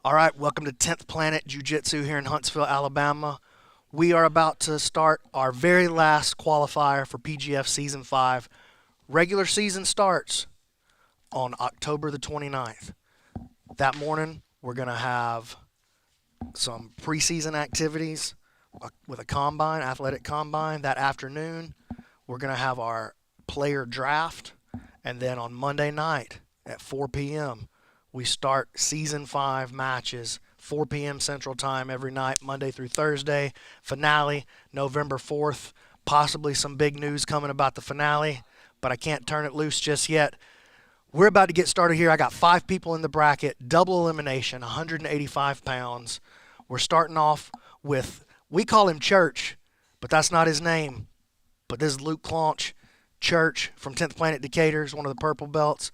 All right, welcome to 10th Planet Jiu Jitsu here in Huntsville, Alabama. We are about to start our very last qualifier for PGF Season 5. Regular season starts on October the 29th. That morning, we're going to have some preseason activities with a combine, athletic combine. That afternoon, we're going to have our player draft. And then on Monday night at 4 p.m., we start Season 5 matches, 4 p.m. Central Time every night, Monday through Thursday. Finale, November 4th. Possibly some big news coming about the finale, but I can't turn it loose just yet. We're about to get started here. I got 5 people in the bracket, double elimination, 185 pounds. We're starting off with, we call him Church, but that's not his name. But this is Luke Claunch, Church from 10th Planet Decatur, is one of the purple belts.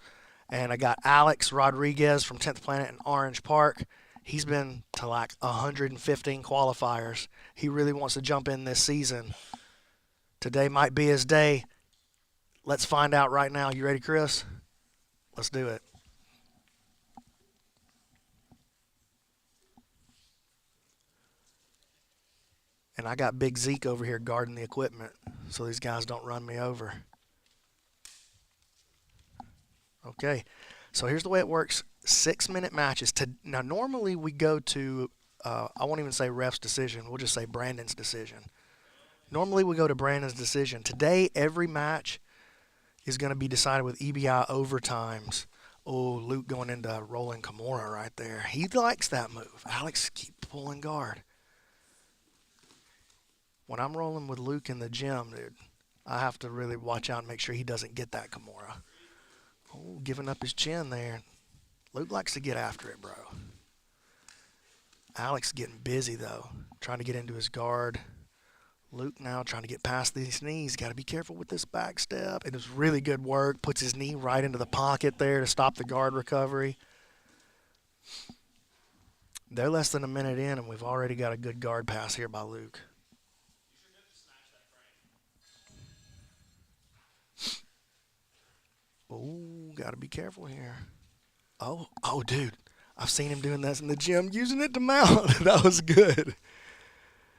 And I got Alex Rodriguez from 10th Planet in Orange Park. He's been to like 115 qualifiers. He really wants to jump in this season. Today might be his day. Let's find out right now. You ready, Chris? Let's do it. And I got Big Zeke over here guarding the equipment so these guys don't run me over. Okay, so here's the way it works. 6-minute matches. Now, normally we go to, I won't even say ref's decision. We'll just say Brandon's decision. Normally we go to Brandon's decision. Today, every match is going to be decided with EBI overtimes. Oh, Luke going into rolling Kimura right there. He likes that move. Alex, keep pulling guard. When I'm rolling with Luke in the gym, dude, I have to really watch out and make sure he doesn't get that Kimura. Oh, giving up his chin there. Luke likes to get after it, bro. Alex getting busy, though, trying to get into his guard. Luke now trying to get past these knees. Got to be careful with this back step. It was really good work. Puts his knee right into the pocket there to stop the guard recovery. They're less than a minute in, and we've already got a good guard pass here by Luke. Oh, got to be careful here. Oh, dude. I've seen him doing this in the gym, using it to mount. That was good.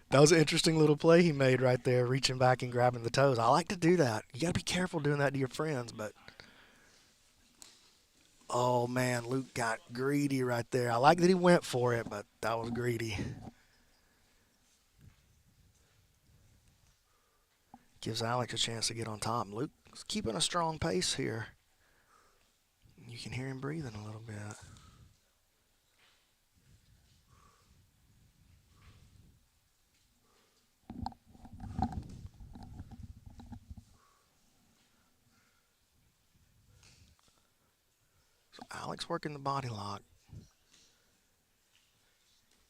That was an interesting little play he made right there, reaching back and grabbing the toes. I like to do that. You got to be careful doing that to your friends, but oh, man, Luke got greedy right there. I like that he went for it, but that was greedy. Gives Alex a chance to get on top. Luke's keeping a strong pace here. You can hear him breathing a little bit. So Alex working the body lock.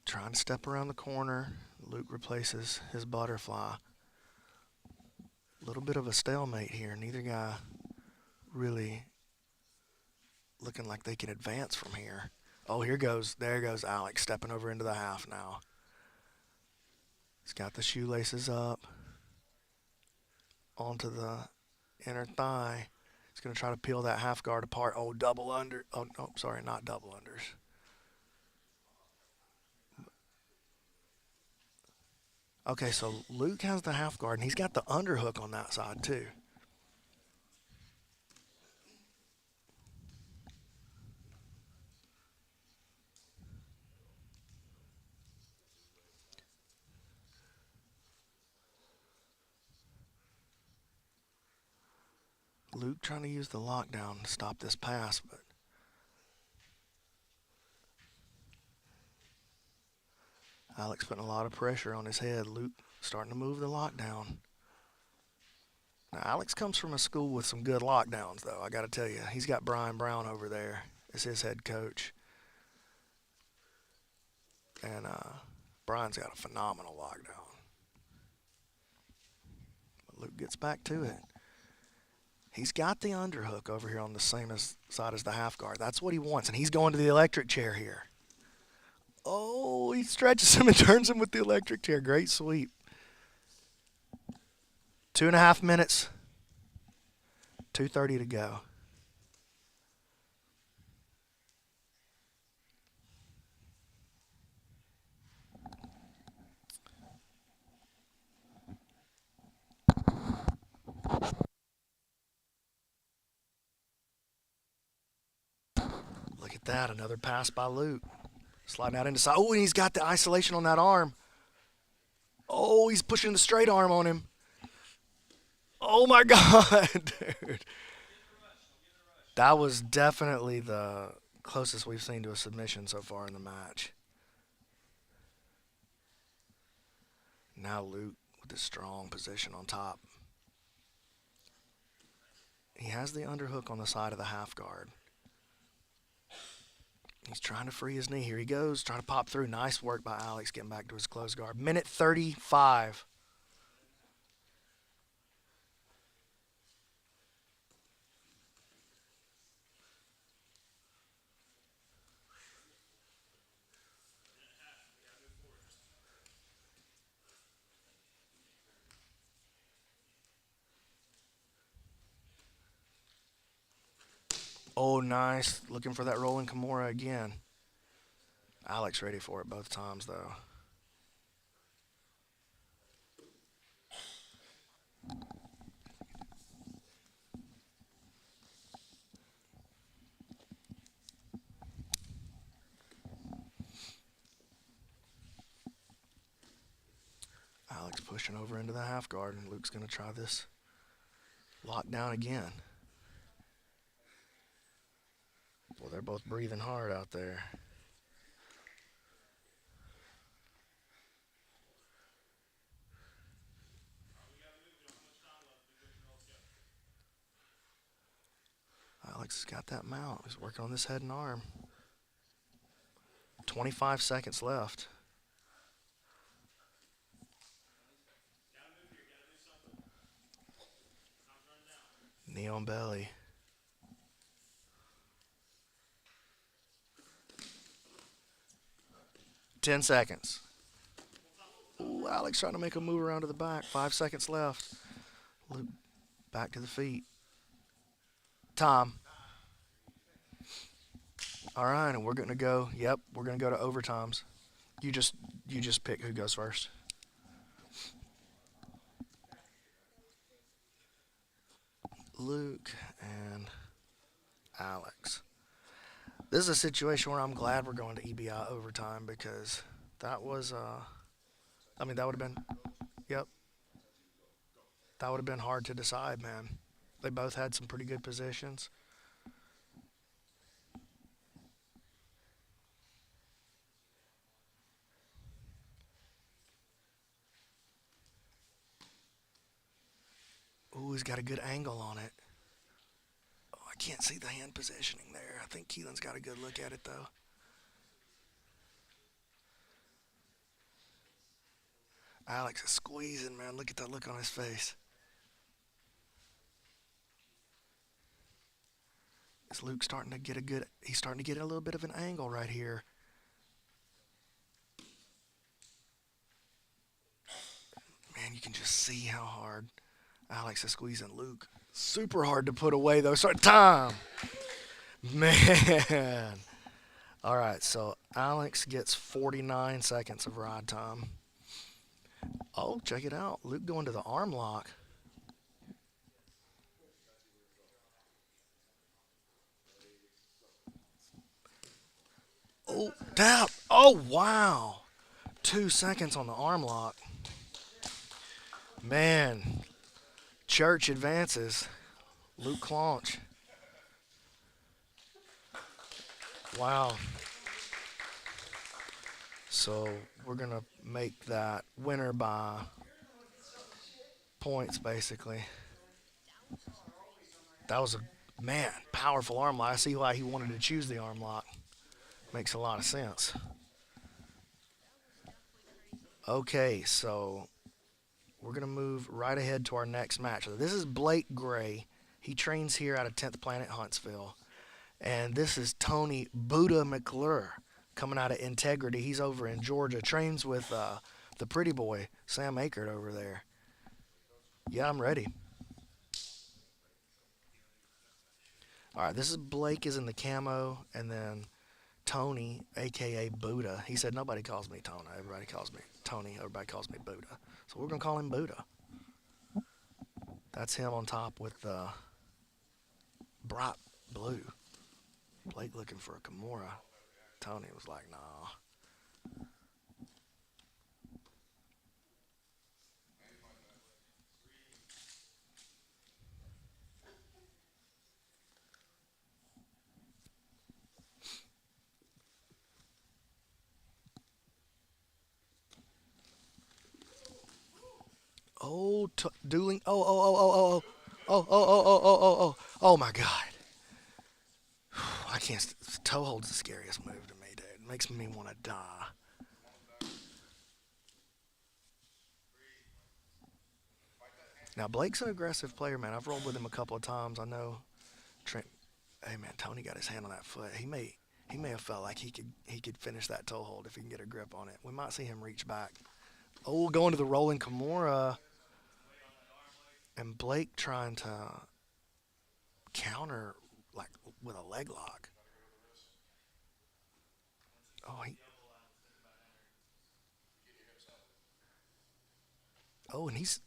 Trying to step around the corner. Luke replaces his butterfly. A little bit of a stalemate here. Neither guy really looking like they can advance from here. Oh, there goes Alex stepping over into the half now. He's got the shoelaces up onto the inner thigh. He's going to try to peel that half guard apart. Oh, double under. Oh, no, sorry, not double unders. Okay, so Luke has the half guard, and he's got the underhook on that side too. Luke trying to use the lockdown to stop this pass, but Alex putting a lot of pressure on his head. Luke starting to move the lockdown. Now, Alex comes from a school with some good lockdowns, though. I got to tell you, he's got Brian Brown over there as his head coach. And Brian's got a phenomenal lockdown. But Luke gets back to it. He's got the underhook over here on the same side as the half guard. That's what he wants, and he's going to the electric chair here. Oh, he stretches him and turns him with the electric chair. Great sweep. 2.5 minutes. 2:30 to go. at that. Another pass by Luke. Sliding out into side. Oh, and he's got the isolation on that arm. Oh, he's pushing the straight arm on him. Oh, my God, dude. That was definitely the closest we've seen to a submission so far in the match. Now Luke with his strong position on top. He has the underhook on the side of the half guard. He's trying to free his knee. Here he goes, trying to pop through. Nice work by Alex getting back to his closed guard. Minute 35. Oh, nice. Looking for that rolling Kimura again. Alex ready for it both times, though. Alex pushing over into the half guard, and Luke's going to try this lockdown again. Well, they're both breathing hard out there. Alex has got that mount. He's working on this head and arm. 25 seconds left. Knee on belly. Ten seconds. Ooh, Alex trying to make a move around to the back. 5 seconds left. Luke back to the feet. Time. All right, and we're gonna go. Yep, we're gonna go to overtimes. You just pick who goes first. Luke and Alex. This is a situation where I'm glad we're going to EBI overtime because that was, I mean, that would have been, yep, that would have been hard to decide, man. They both had some pretty good positions. Ooh, he's got a good angle on it. Oh, I can't see the hand positioning there. I think Keelan's got a good look at it, though. Alex is squeezing, man. Look at that look on his face. Is Luke starting to get he's starting to get a little bit of an angle right here. Man, you can just see how hard Alex is squeezing Luke. Super hard to put away, though. Start time. Man. All right, so Alex gets 49 seconds of ride time. Oh, check it out. Luke going to the arm lock. Oh, tap. Oh, wow. 2 seconds on the arm lock. Man, Church advances. Luke Claunch. Wow. So we're going to make that winner by points, basically. That was a, man, powerful arm lock. I see why he wanted to choose the arm lock. Makes a lot of sense. Okay, so we're going to move right ahead to our next match. So this is Blake Gray. He trains here out of 10th Planet, Huntsville. And this is Tony Buddha McClure coming out of Integrity. He's over in Georgia. Trains with the pretty boy, Sam Akert, over there. Yeah, I'm ready. All right, this is Blake is in the camo, and then Tony, a.k.a. Buddha. He said, nobody calls me Tony. Everybody calls me Tony. Everybody calls me Buddha. So we're going to call him Buddha. That's him on top with the bright blue. Blake looking for a Kimura. Tony was like, nah. Oh, dueling. Oh. Oh my God. I can't. Toe hold's the scariest move to me, dude. It makes me want to die. Now Blake's an aggressive player, man. I've rolled with him a couple of times. I know. Trent. Hey man, Tony got his hand on that foot. He may have felt like he could finish that toe hold if he can get a grip on it. We might see him reach back. Oh, going to the rolling Kimura, and Blake trying to counter like with a leg lock. Oh, and he's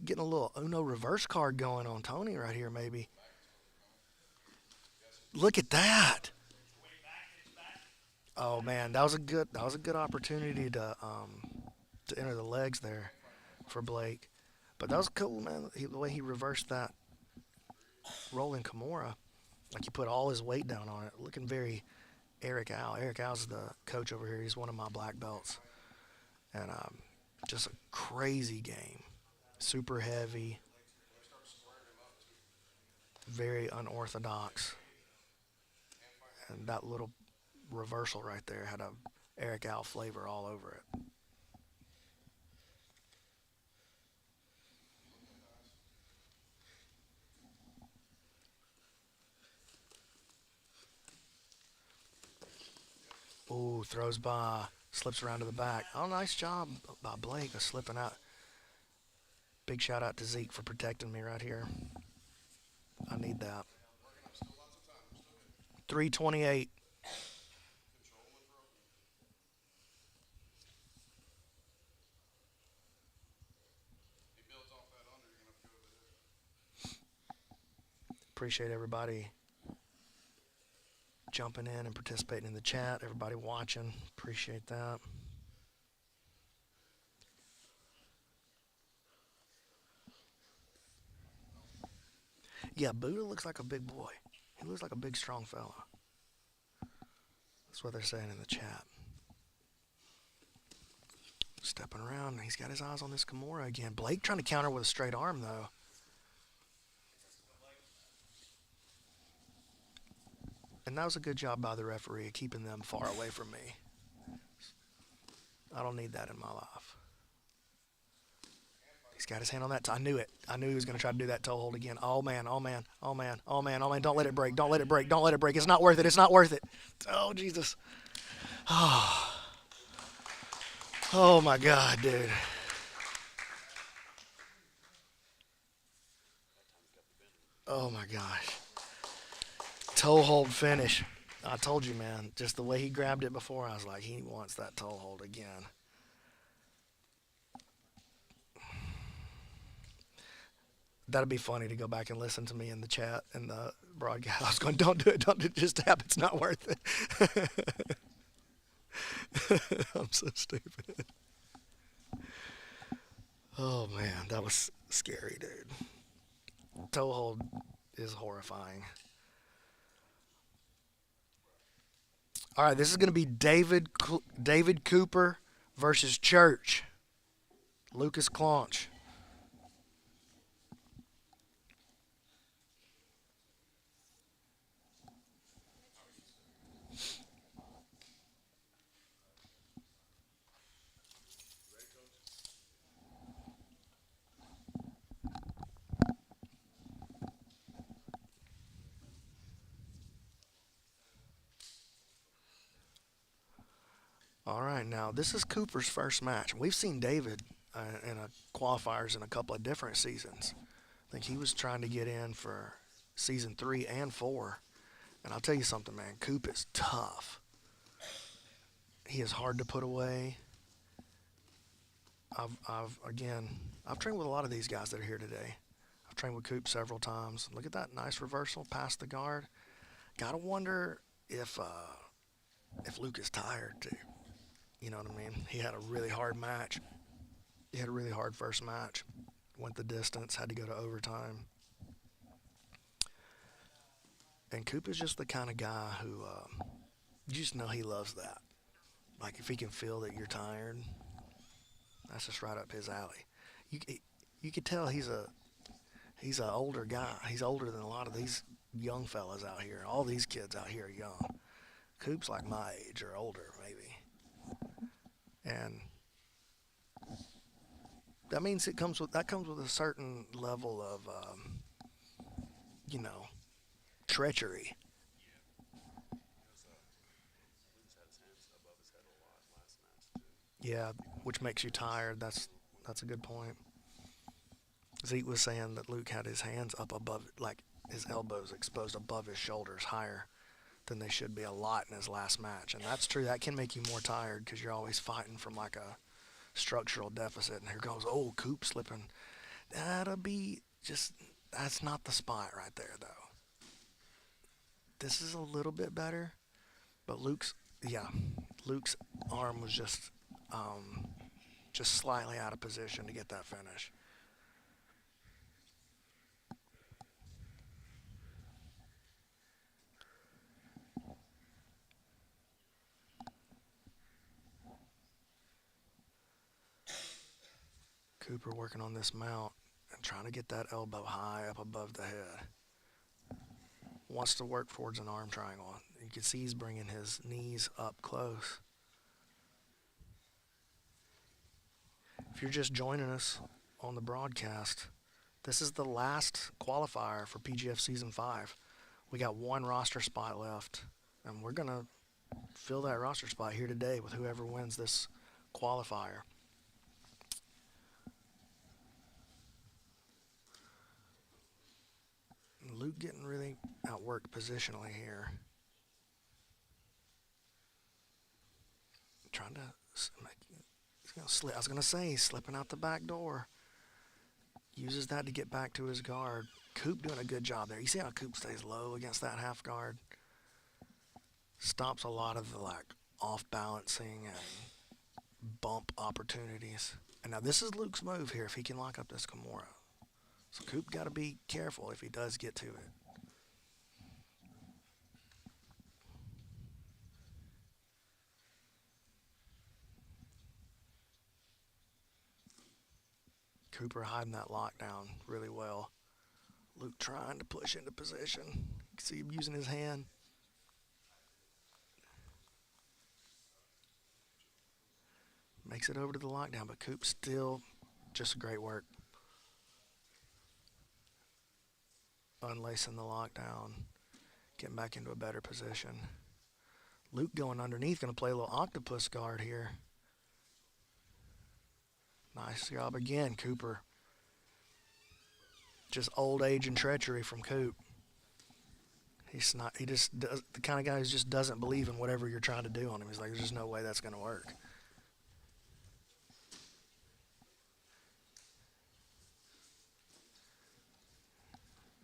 getting a little Uno reverse card going on Tony right here. Maybe look at that. Oh man, that was a good opportunity to enter the legs there for Blake. But that was cool, man. The way he reversed that rolling Kimura, like he put all his weight down on it, looking very Eric Al. Eric Al's the coach over here. He's one of my black belts, and just a crazy game. Super heavy, very unorthodox, and that little reversal right there had a Eric Al flavor all over it. Ooh, throws by, slips around to the back. Oh, nice job by Blake of slipping out. Big shout out to Zeke for protecting me right here. I need that. 328. Appreciate everybody jumping in and participating in the chat. Everybody watching. Appreciate that. Yeah, Buddha looks like a big boy. He looks like a big, strong fella. That's what they're saying in the chat. Stepping around. He's got his eyes on this Kimura again. Blake trying to counter with a straight arm, though. And that was a good job by the referee keeping them far away from me. I don't need that in my life. He's got his hand on that. I knew it. I knew he was going to try to do that toe hold again. Oh, man. Oh, man. Oh, man. Oh, man. Oh, man. Don't let it break. Don't let it break. Don't let it break. It's not worth it. It's not worth it. Oh, Jesus. Oh, oh my God, dude. Oh, my gosh. Toe hold finish. I told you, man. Just the way he grabbed it before, I was like, he wants that toe hold again. That'd be funny to go back and listen to me in the chat and the broadcast. I was going, don't do it. Don't do it. Just tap. It's not worth it. I'm so stupid. Oh, man. That was scary, dude. Toe hold is horrifying. All right, this is going to be David Cooper versus Church. Lucas Claunch. All right, now this is Cooper's first match. We've seen David in qualifiers in a couple of different seasons. I think he was trying to get in for season 3 and 4. And I'll tell you something, man. Coop is tough. He is hard to put away. I've trained with a lot of these guys that are here today. I've trained with Coop several times. Look at that nice reversal past the guard. Gotta wonder if Luke is tired too. You know what I mean? He had a really hard match. He had a really hard first match. Went the distance, had to go to overtime. And Coop is just the kind of guy who you just know he loves that. Like if he can feel that you're tired, that's just right up his alley. You you could tell he's an older guy. He's older than a lot of these young fellas out here. All these kids out here are young. Coop's like my age or older maybe, and that means comes with a certain level of you know treachery. Yeah, which makes you tired. That's a good point. Zeke was saying that Luke had his hands up above, like his elbows exposed above his shoulders, higher than they should be a lot in his last match, and that's true. That can make you more tired because you're always fighting from like a structural deficit. And here goes, oh, Coop slipping. That'll be just that's not the spot right there though. This is a little bit better, but yeah, Luke's arm was just slightly out of position to get that finish. Cooper working on this mount and trying to get that elbow high up above the head. Wants to work towards an arm triangle. You can see he's bringing his knees up close. If you're just joining us on the broadcast, this is the last qualifier for PGF Season 5. We got one roster spot left, and we're going to fill that roster spot here today with whoever wins this qualifier. Luke getting really outworked positionally here. Trying to I was going to say, he's slipping out the back door. Uses that to get back to his guard. Coop doing a good job there. You see how Coop stays low against that half guard? Stops a lot of the off balancing and bump opportunities. And now this is Luke's move here if he can lock up this Kimura. So Coop got to be careful if he does get to it. Cooper hiding that lockdown really well. Luke trying to push into position. You can see him using his hand. Makes it over to the lockdown, but Coop still just great work. Unlacing the lockdown. Getting back into a better position. Luke going underneath, going to play a little octopus guard here. Nice job again, Cooper. Just old age and treachery from Coop. He just does, the kind of guy who just doesn't believe in whatever you're trying to do on him. He's like, there's just no way that's going to work.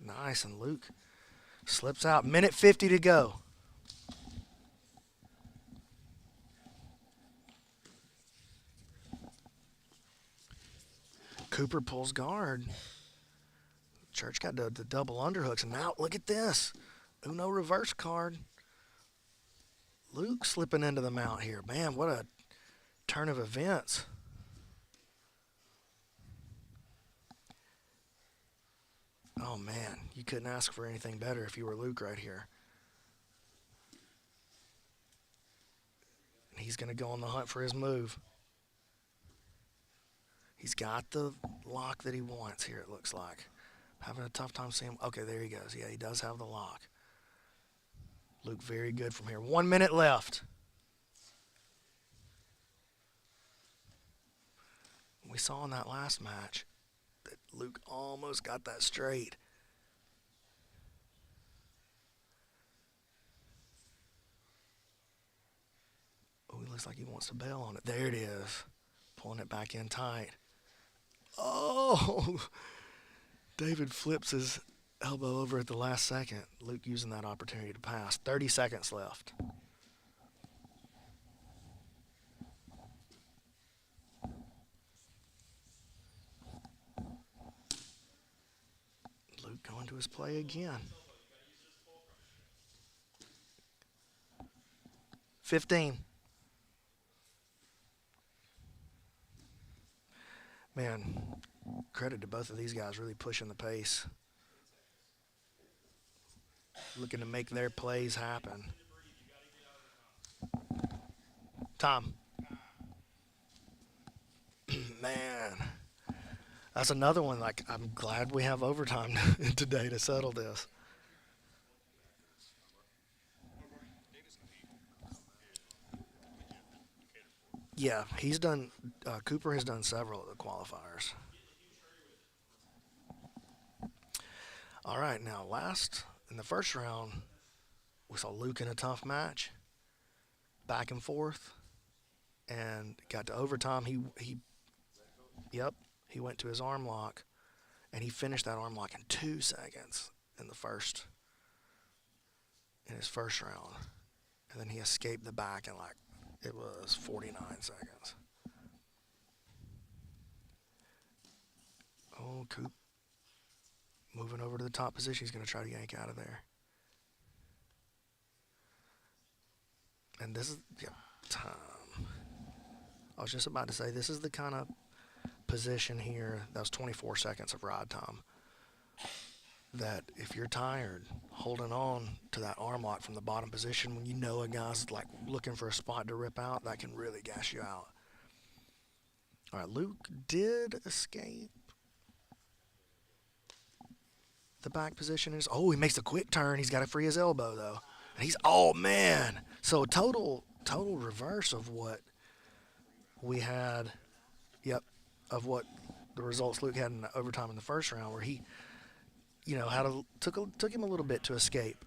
Nice, and Luke slips out. Minute 50 to go. Cooper pulls guard. Church got the double underhooks, and now look at this. Uno reverse card. Luke slipping into the mount here. Man, what a turn of events. Oh, man, you couldn't ask for anything better if you were Luke right here. He's going to go on the hunt for his move. He's got the lock that he wants here, it looks like. Having a tough time seeing him. Okay, there he goes. Yeah, he does have the lock. Luke very good from here. 1 minute left. We saw in that last match that Luke almost got that straight. Oh, he looks like he wants to bail on it. There it is. Pulling it back in tight. Oh! David flips his Elbow over at the last second. Luke using that opportunity to pass. 30 seconds left. Luke going to his play again. 15. Man, credit to both of these guys really pushing the pace. Looking to make their plays happen. Tom. Man. That's another one, like, I'm glad we have overtime today to settle this. Yeah, he's done, Cooper has done several of the qualifiers. All right, now in the first round, we saw Luke in a tough match, back and forth, and got to overtime. Yep, he went to his arm lock, and he finished that arm lock in 2 seconds in his first round, and then he escaped the back in it was 49 seconds. Oh, Coop moving over to the top position. He's going to try to yank out of there. And this is time. I was just about to say, this is the kind of position here. That was 24 seconds of ride time. That if you're tired, holding on to that arm lock from the bottom position when you know a guy's like looking for a spot to rip out, that can really gas you out. All right, Luke did escape the back position. He makes a quick turn. He's got to free his elbow though. And oh man. So total reverse of what we had. Yep, of what the results Luke had in the overtime in the first round, where he, took him a little bit to escape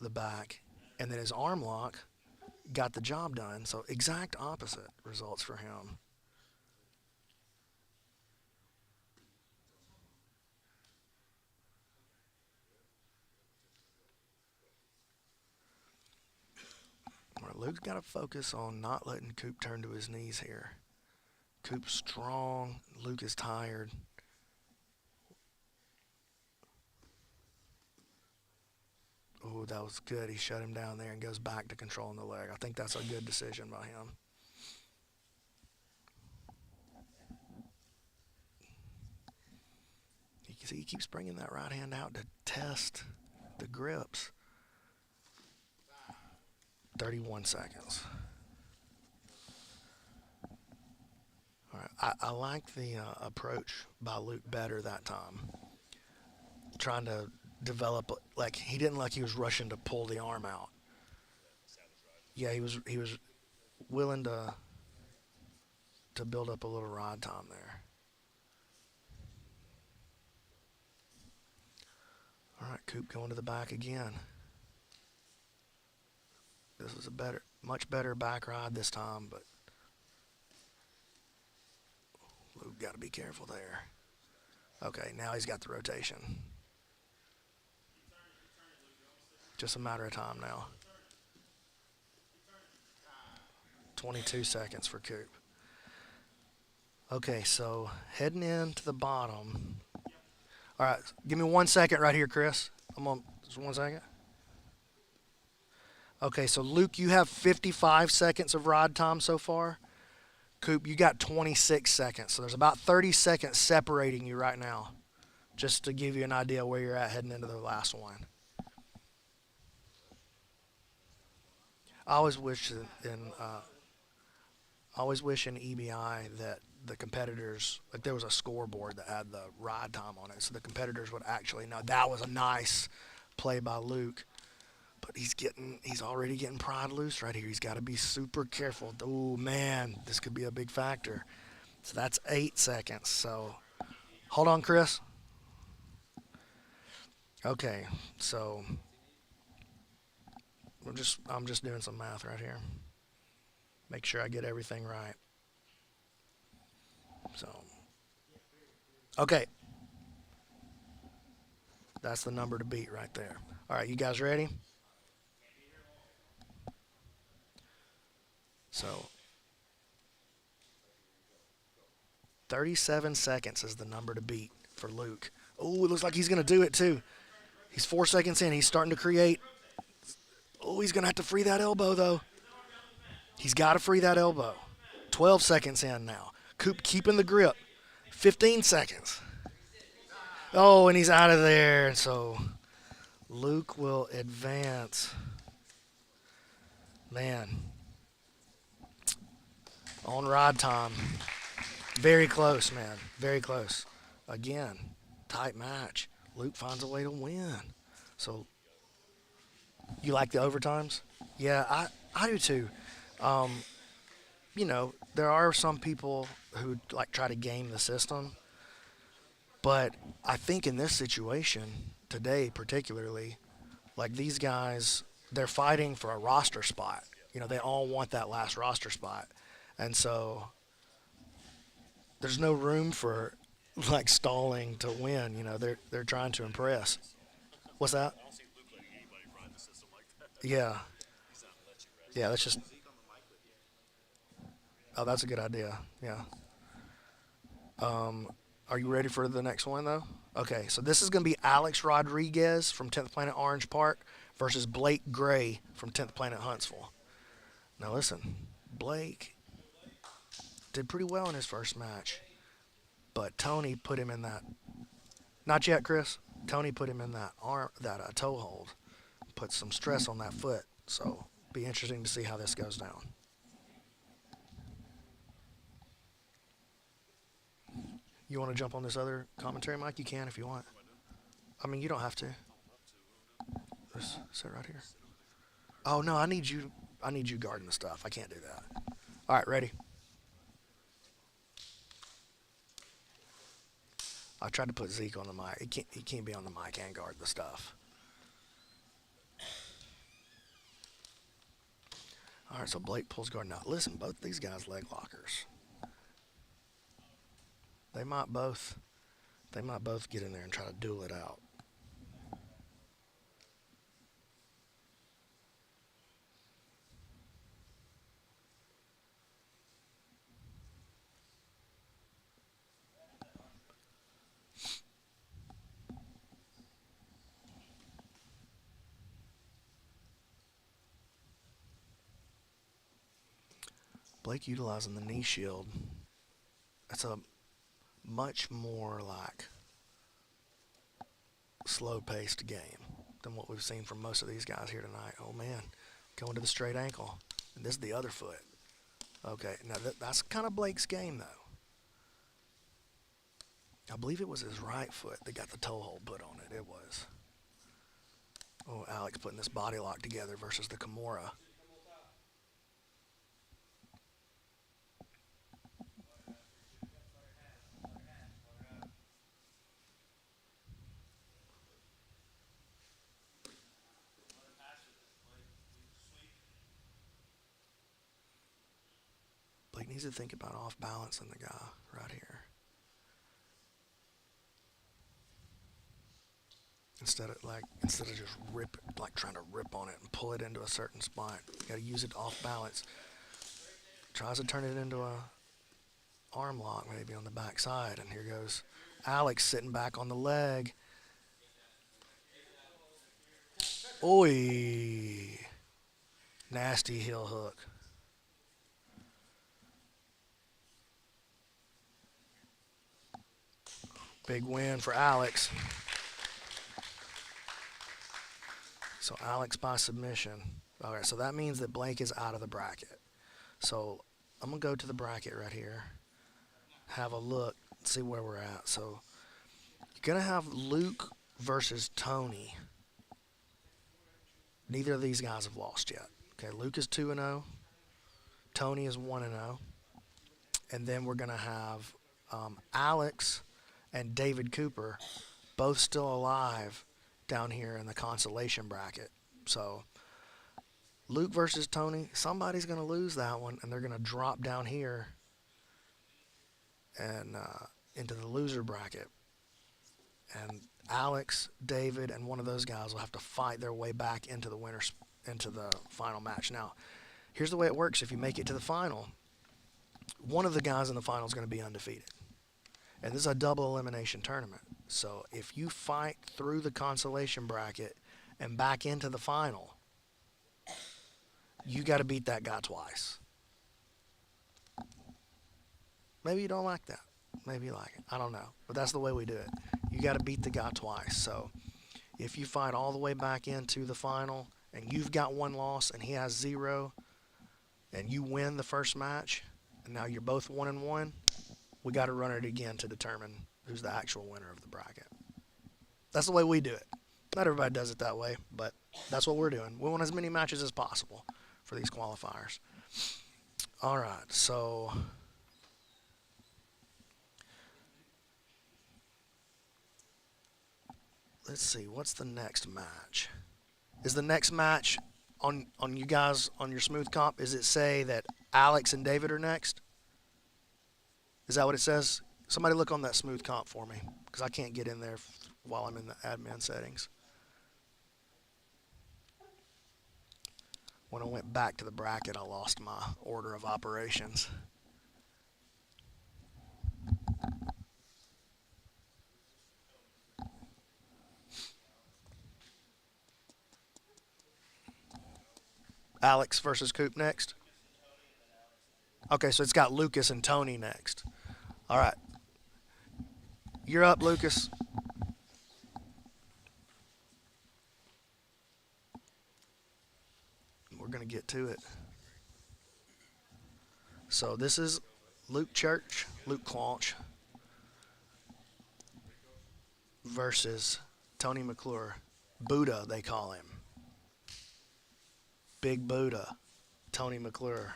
the back, and then his arm lock got the job done. So exact opposite results for him. All right, Luke's got to focus on not letting Coop turn to his knees here. Coop's strong. Luke is tired. Oh, that was good. He shut him down there and goes back to controlling the leg. I think that's a good decision by him. You can see he keeps bringing that right hand out to test the grips. 31 seconds. All right, I like the approach by Luke better that time. Trying to develop, he didn't he was rushing to pull the arm out. Yeah, he was willing to build up a little ride time there. All right, Coop going to the back again. This was much better back ride this time, but Luke got to be careful there. Okay, now he's got the rotation. Just a matter of time now. 22 seconds for Coop. Okay, so heading into the bottom. All right, give me 1 second right here, Chris. Just 1 second. Okay, so Luke, you have 55 seconds of ride time so far. Coop, you got 26 seconds. So there's about 30 seconds separating you right now, just to give you an idea where you're at heading into the last one. I always wish in EBI that the competitors, there was a scoreboard that had the ride time on it, so the competitors would actually know that was a nice play by Luke. But he's already getting pried loose right here. He's got to be super careful. Oh man, this could be a big factor. So that's 8 seconds. So hold on, Chris. Okay, so I'm just doing some math right here. Make sure I get everything right. So, okay. That's the number to beat right there. All right, you guys ready? So 37 seconds is the number to beat for Luke. Oh, it looks like he's going to do it too. He's 4 seconds in. He's starting to create. Oh, he's going to have to free that elbow, though. He's got to free that elbow. 12 seconds in now. Coop keeping the grip. 15 seconds. Oh, and he's out of there. So Luke will advance. Man. On ride time. Very close, man. Very close. Again, tight match. Luke finds a way to win. So, you like the overtimes? Yeah, I do too. Um, there are some people who like try to game the system, but I think in this situation today, particularly, like these guys, they're fighting for a roster spot. They all want that last roster spot, and so there's no room for like stalling to win. They're trying to impress. What's that? Yeah, yeah. That's just. Oh, that's a good idea. Yeah. Are you ready for the next one though? Okay, so this is going to be Alex Rodriguez from 10th Planet Orange Park versus Blake Gray from 10th Planet Huntsville. Now listen, Blake did pretty well in his first match, but Tony put him in that. Not yet, Chris. Tony put him in that toe hold, put some stress on that foot. So be interesting to see how this goes down. You want to jump on this other commentary mic? You can if you want. I mean, you don't have to. Just sit right here. Oh no, I need you guarding the stuff. I can't do that. All right, ready? I tried to put Zeke on the mic. He can't be on the mic and guard the stuff. All right, so Blake pulls guard. Now, listen, both these guys leg lockers. They might both get in there and try to duel it out. Blake utilizing the knee shield. That's a much more like slow-paced game than what we've seen from most of these guys here tonight. Oh man, going to the straight ankle, and this is the other foot. Okay, now that's kind of Blake's game though. I believe it was his right foot that got the toe hold put on it. It was. Oh, Alex putting this body lock together versus the Kimura. Blake needs to think about off balancing the guy right here. Instead of just trying to rip on it and pull it into a certain spot. You got to use it off balance. Tries to turn it into a arm lock maybe on the back side, and here goes Alex sitting back on the leg. Oi! Nasty heel hook. Big win for Alex. So Alex by submission. All right, so that means that Blake is out of the bracket. So I'm going to go to the bracket right here, have a look, see where we're at. So you're going to have Luke versus Tony. Neither of these guys have lost yet. Okay, Luke is 2-0. Tony is 1-0. And then we're going to have Alex and David Cooper both still alive down here in the consolation bracket. So Luke versus Tony, somebody's going to lose that one, and they're going to drop down here and into the loser bracket. And Alex, David, and one of those guys will have to fight their way back into the final match. Now, here's the way it works. If you make it to the final, one of the guys in the final is going to be undefeated. And this is a double elimination tournament. So if you fight through the consolation bracket and back into the final, you got to beat that guy twice. Maybe you don't like that. Maybe you like it. I don't know. But that's the way we do it. You got to beat the guy twice. So if you fight all the way back into the final and you've got one loss and he has 0 and you win the first match and now you're both 1-1, we got to run it again to determine who's the actual winner of the bracket. That's the way we do it. Not everybody does it that way, but that's what we're doing. We want as many matches as possible for these qualifiers. All right, so let's see. What's the next match? Is the next match on you guys on your smooth comp? Is it say that Alex and David are next? Is that what it says? Somebody look on that smooth comp for me because I can't get in there while I'm in the admin settings. When I went back to the bracket, I lost my order of operations. Alex versus Coop next. Okay, so it's got Lucas and Tony next. All right. You're up, Lucas. We're going to get to it. So this is Luke Claunch versus Tony McClure. Buddha, they call him. Big Buddha, Tony McClure.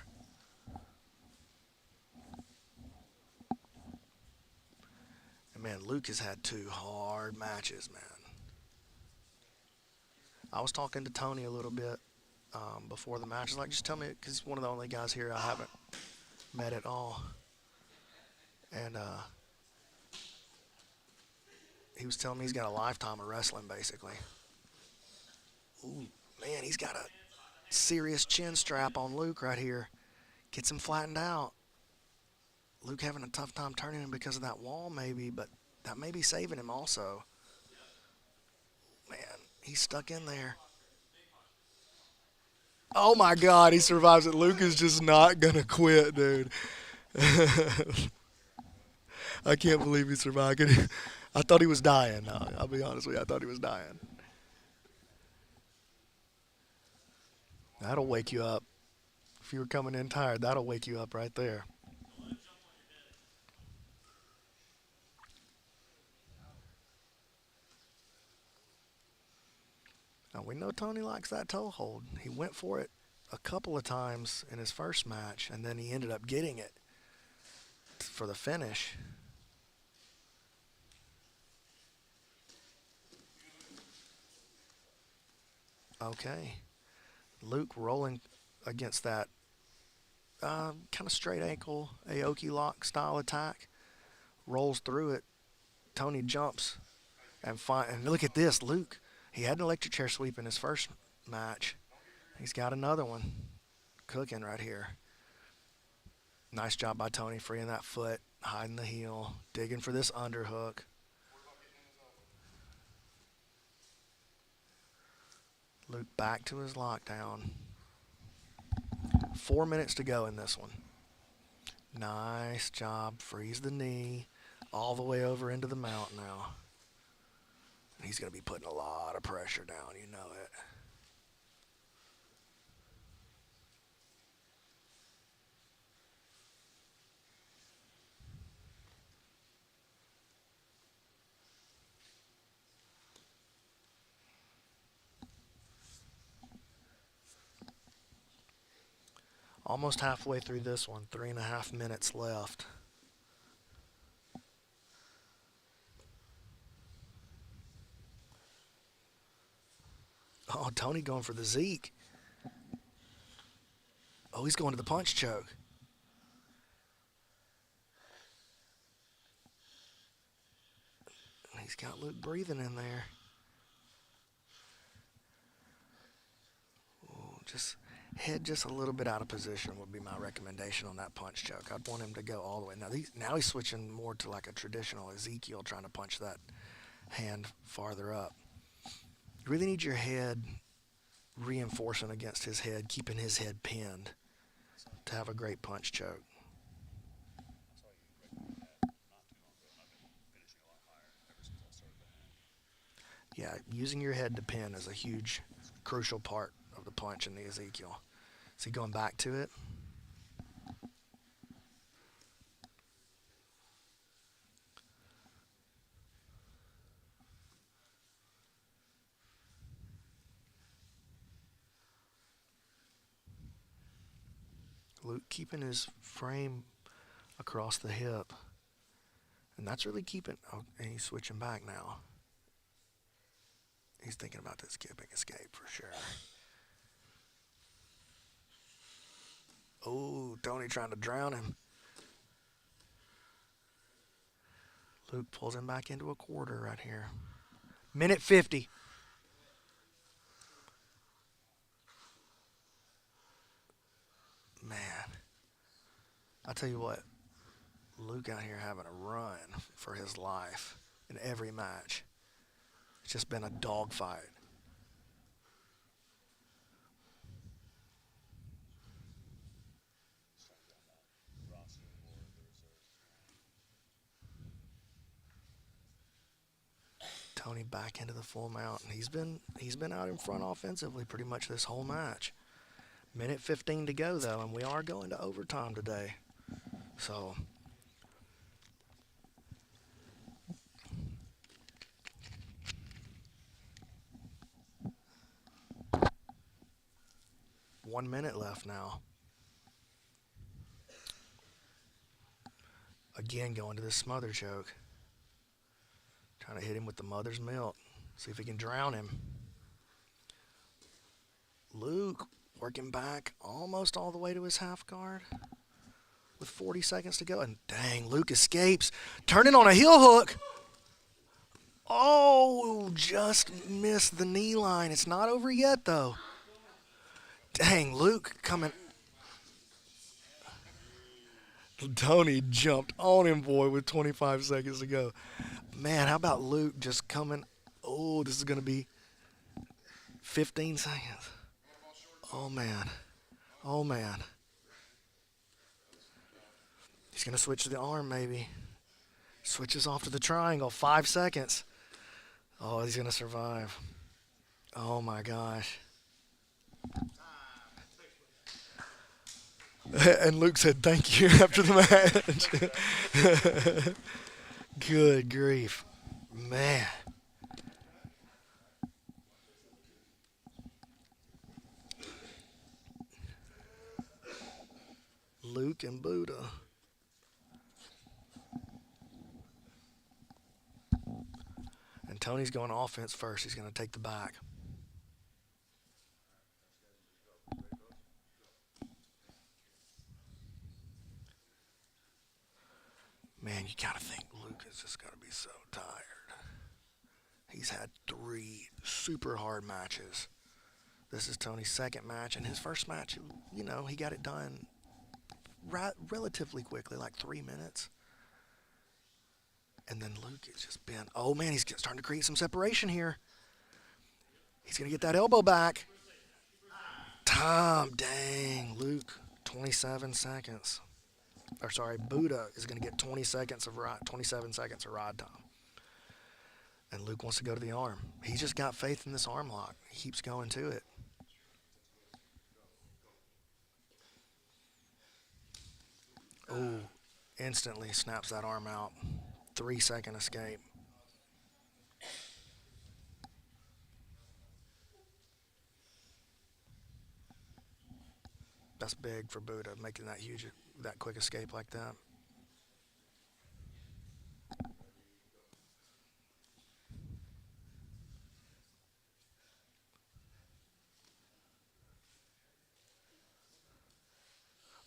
And man, Luke has had 2 hard matches, man. I was talking to Tony a little bit before the match. I was like, just tell me, because he's one of the only guys here I haven't met at all. And he was telling me he's got a lifetime of wrestling, basically. Ooh, man, he's got a serious chin strap on Luke right here. Gets him flattened out. Luke having a tough time turning him because of that wall, maybe, but that may be saving him also. Man, he's stuck in there. Oh my God, he survives it. Luke is just not going to quit, dude. I can't believe he survived. I thought he was dying. No, I'll be honest with you. I thought he was dying. That'll wake you up. If you were coming in tired, that'll wake you up right there. Now, we know Tony likes that toe hold. He went for it a couple of times in his first match, and then he ended up getting it for the finish. Okay. Luke rolling against that kind of straight ankle Aoki lock style attack. Rolls through it. Tony jumps. And look at this, Luke. He had an electric chair sweep in his first match. He's got another one cooking right here. Nice job by Tony freeing that foot, hiding the heel, digging for this underhook. Luke back to his lockdown. 4 minutes to go in this one. Nice job. Freeze the knee all the way over into the mount now. He's going to be putting a lot of pressure down, you know it. Almost halfway through this one, 3.5 minutes left. Oh, Tony going for the Zeke. Oh, he's going to the punch choke. He's got Luke breathing in there. Ooh, just head just a little bit out of position would be my recommendation on that punch choke. I'd want him to go all the way. Now he's switching more to like a traditional Ezekiel, trying to punch that hand farther up. You really need your head reinforcing against his head, keeping his head pinned to have a great punch choke. Yeah, using your head to pin is a huge, crucial part of the punch in the Ezekiel. Is he going back to it? Luke keeping his frame across the hip. And that's really keeping... Oh, and he's switching back now. He's thinking about this skipping escape for sure. Oh, Tony trying to drown him. Luke pulls him back into a quarter right here. Minute 50. Man. I tell you what. Luke out here having a run for his life in every match. It's just been a dogfight. Tony back into the full mount. And he's been out in front offensively pretty much this whole match. Minute 15 to go though, and we are going to overtime today. So 1 minute left now. Again, going to this smother choke. Trying to hit him with the mother's milk. See if he can drown him. Luke working back almost all the way to his half guard. With 40 seconds to go. And dang, Luke escapes. Turning on a heel hook. Oh, just missed the knee line. It's not over yet, though. Dang, Luke coming. Tony jumped on him, boy, with 25 seconds to go. Man, how about Luke just coming? Oh, this is going to be 15 seconds. Oh, man. Oh, man. He's going to switch to the arm, maybe. Switches off to the triangle. 5 seconds. Oh, he's going to survive. Oh, my gosh. And Luke said thank you after the match. Good grief. Man. Luke and Buddha. And Tony's going offense first. He's going to take the back. Man, you got to think Luke is just going to be so tired. He's had 3 super hard matches. This is Tony's second match, and his first match, you know, he got it done relatively quickly, like 3 minutes. And then Luke has just been, oh man, he's starting to create some separation here. He's going to get that elbow back. Time, dang, Luke, 27 seconds. Or sorry, Buddha is going to get 27 seconds of ride time. And Luke wants to go to the arm. He's just got faith in this arm lock. He keeps going to it. Oh, instantly snaps that arm out. 3-second escape. That's big for Buddha, making that quick escape like that.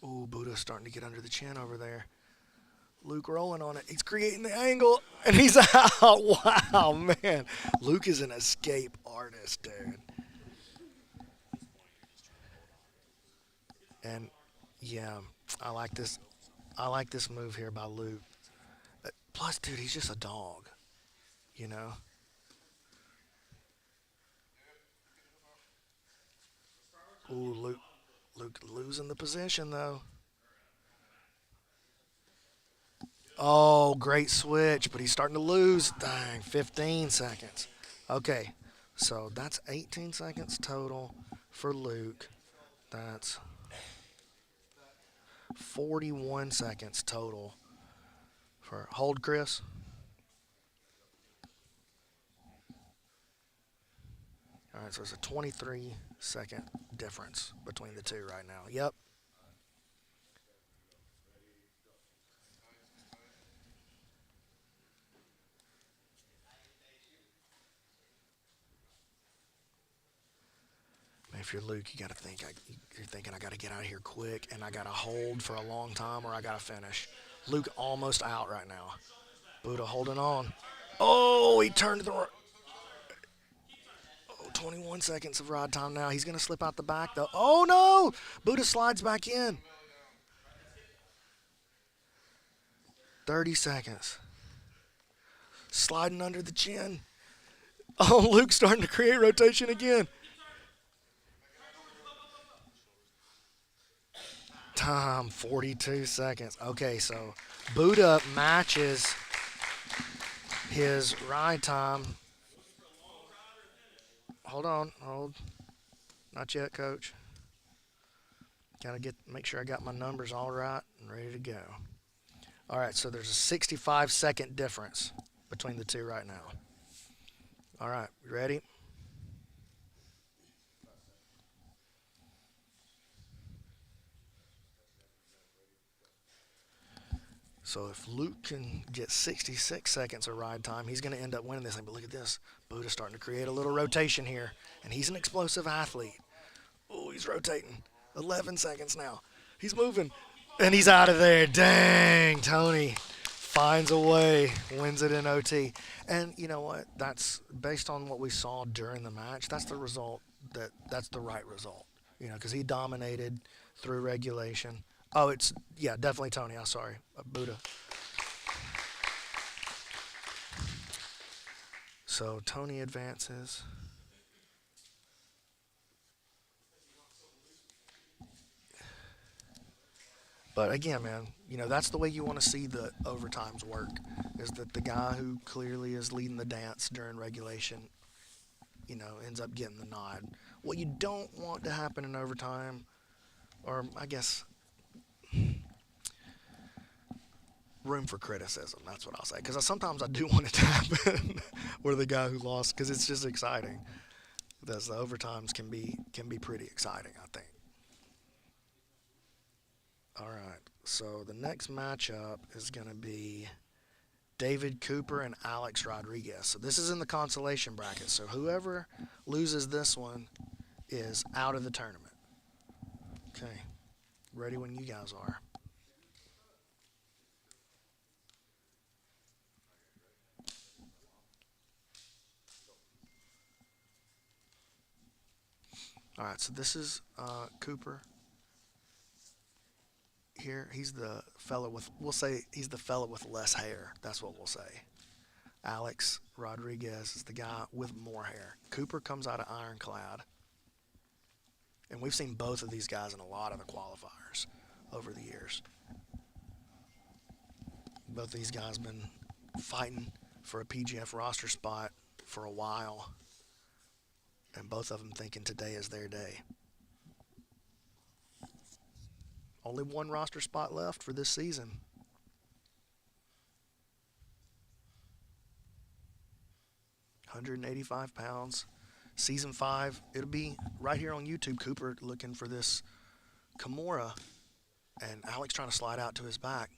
Ooh, Buddha's starting to get under the chin over there. Luke rolling on it. He's creating the angle, and he's out. Wow, man. Luke is an escape artist, dude. And yeah, I like this. I like this move here by Luke. Plus, dude, he's just a dog, you know. Ooh, Luke losing the position though. Oh, great switch, but he's starting to lose. Dang, 15 seconds. Okay, so that's 18 seconds total for Luke. That's 41 seconds total for hold, Chris. All right, so it's a 23-second difference between the two right now. Yep. If you're Luke, you got to think. You're thinking, I got to get out of here quick, and I got to hold for a long time, or I got to finish. Luke almost out right now. Buddha holding on. Oh, he turned the. 21 seconds of ride time now. He's going to slip out the back, though. Oh, no! Buddha slides back in. 30 seconds. Sliding under the chin. Oh, Luke's starting to create rotation again. Time, 42 seconds. Okay, so Buddha matches his ride time. Hold. Not yet, coach. Gotta make sure I got my numbers all right and ready to go. All right, so there's a 65-second difference between the two right now. All right, you ready? So if Luke can get 66 seconds of ride time, he's going to end up winning this thing. But look at this. Buddha's starting to create a little rotation here, and he's an explosive athlete. Oh, he's rotating. 11 seconds now. He's moving, and he's out of there. Dang, Tony finds a way, wins it in OT. And you know what? That's based on what we saw during the match. That's the result. That's the right result. You know, because he dominated through regulation. Oh, definitely Tony. I'm sorry, Buddha. So Tony advances. But again, man, you know, that's the way you want to see the overtimes work, is that the guy who clearly is leading the dance during regulation, you know, ends up getting the nod. What you don't want to happen in overtime, or I guess room for criticism, that's what I'll say. Because sometimes I do want it to happen where the guy who lost, because it's just exciting. The overtimes can be pretty exciting, I think. All right, so the next matchup is going to be David Cooper and Alex Rodriguez. So this is in the consolation bracket. So whoever loses this one is out of the tournament. Okay, ready when you guys are. All right, so this is Cooper. Here, he's the fellow with, we'll say he's the fellow with less hair. That's what we'll say. Alex Rodriguez is the guy with more hair. Cooper comes out of Ironclad. And we've seen both of these guys in a lot of the qualifiers over the years. Both of these guys been fighting for a PGF roster spot for a while. And both of them thinking today is their day. Only one roster spot left for this season. £185. Season 5. It'll be right here on YouTube. Cooper looking for this Kimura. And Alex trying to slide out to his back.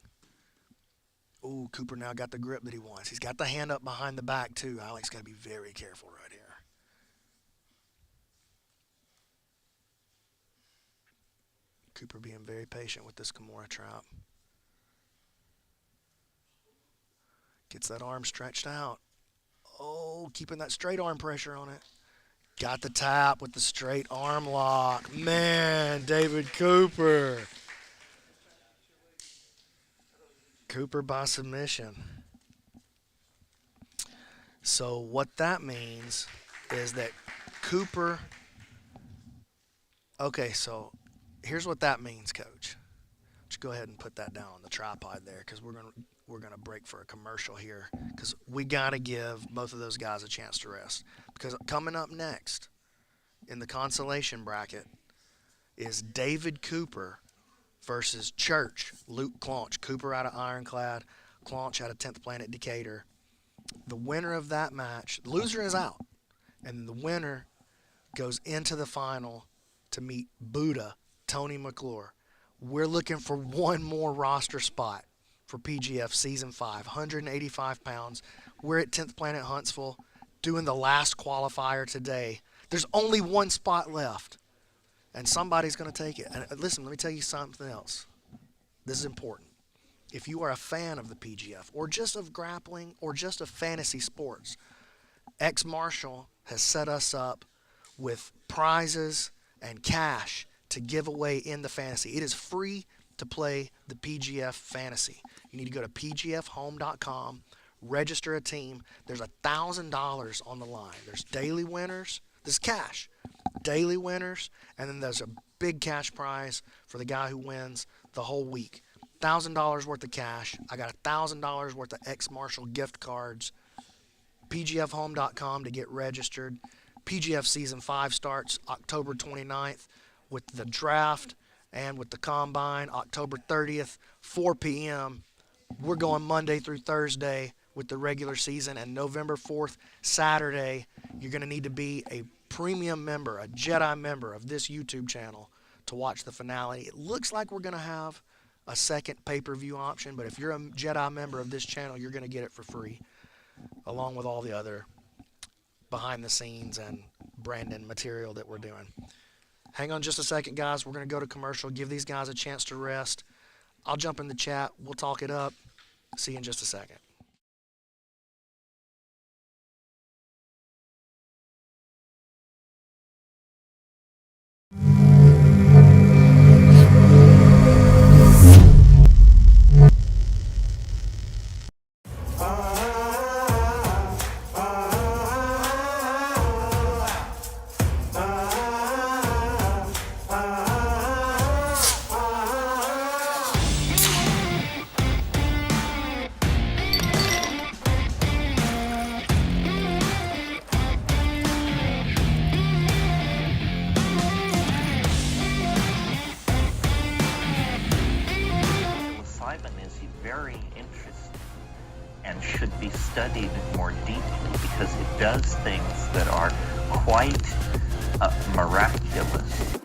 Ooh, Cooper now got the grip that he wants. He's got the hand up behind the back, too. Alex got to be very careful right here. Cooper being very patient with this Kimura trap. Gets that arm stretched out. Oh, keeping that straight arm pressure on it. Got the tap with the straight arm lock. Man, David Cooper. Cooper by submission. So what that means is that Cooper. Okay, so here's what that means, Coach. Just go ahead and put that down on the tripod there, because we're gonna break for a commercial here, because we gotta give both of those guys a chance to rest. Because coming up next in the consolation bracket is David Cooper versus Church Luke Claunch. Cooper out of Ironclad, Claunch out of 10th Planet Decatur. The winner of that match, loser is out, and the winner goes into the final to meet Buddha, Tony McClure. We're looking for one more roster spot for PGF Season 5, 185 pounds. We're at 10th Planet Huntsville doing the last qualifier today. There's only one spot left, and somebody's going to take it. And listen, let me tell you something else. This is important. If you are a fan of the PGF, or just of grappling, or just of fantasy sports, X Marshall has set us up with prizes and cash to give away in the fantasy. It is free to play the PGF Fantasy. You need to go to pgfhome.com, register a team. There's $1,000 on the line. There's daily winners. This is cash. Daily winners, and then there's a big cash prize for the guy who wins the whole week. $1,000 worth of cash. I got $1,000 worth of X Marshall gift cards. pgfhome.com to get registered. PGF Season 5 starts October 29th with the draft and with the combine October 30th, 4 p.m. We're going Monday through Thursday with the regular season, and November 4th, Saturday, you're going to need to be a premium member, a Jedi member of this YouTube channel to watch the finale. It looks like we're going to have a second pay-per-view option, but if you're a Jedi member of this channel, you're going to get it for free, along with all the other behind-the-scenes and branding material that we're doing. Hang on just a second, guys. We're going to go to commercial, give these guys a chance to rest. I'll jump in the chat. We'll talk it up. See you in just a second. Very interesting and should be studied more deeply, because it does things that are quite miraculous.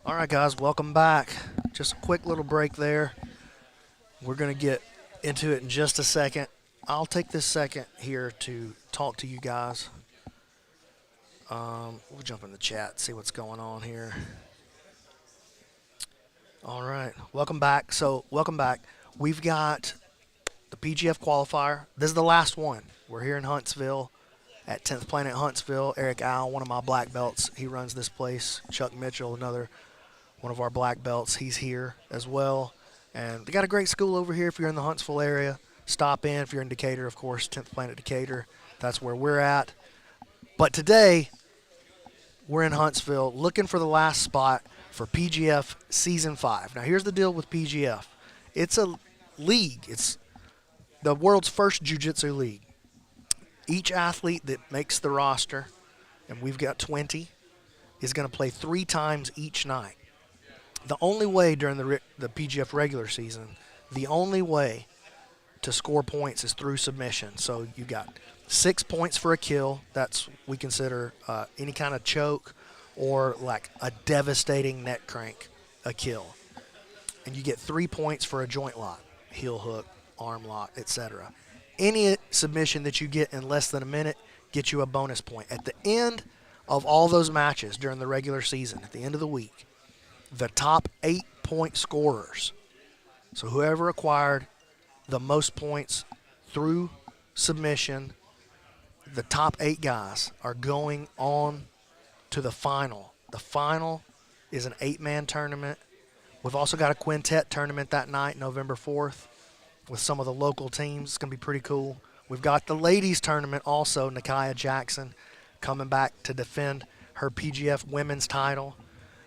All right, guys, welcome back. Just a quick little break there. We're going to get into it in just a second. I'll take this second here to talk to you guys. We'll jump in the chat, see what's going on here. All right, welcome back. Welcome back. We've got the PGF Qualifier. This is the last one. We're here in Huntsville at 10th Planet Huntsville. Eric Al, one of my black belts, he runs this place. Chuck Mitchell, another one of our black belts, he's here as well. And we got a great school over here if you're in the Huntsville area. Stop in. If you're in Decatur, of course, 10th Planet Decatur. That's where we're at. But today, we're in Huntsville looking for the last spot for PGF Season 5. Now, here's the deal with PGF. It's a league. It's the world's first jiu-jitsu league. Each athlete that makes the roster, and we've got 20, is going to play 3 times each night. The only way during the PGF regular season, the only way to score points is through submission. So you got 6 points for a kill. That's we consider any kind of choke or like a devastating neck crank a kill. And you get 3 points for a joint lock, heel hook, arm lock, etc. Any submission that you get in less than a minute gets you a bonus point. At the end of all those matches during the regular season, at the end of the week, the top 8-point scorers, so whoever acquired the most points through submission, the top 8 guys are going on to the final. The final is an 8-man tournament. We've also got a quintet tournament that night, November 4th, with some of the local teams. It's going to be pretty cool. We've got the ladies tournament also, Nakia Jackson coming back to defend her PGF women's title.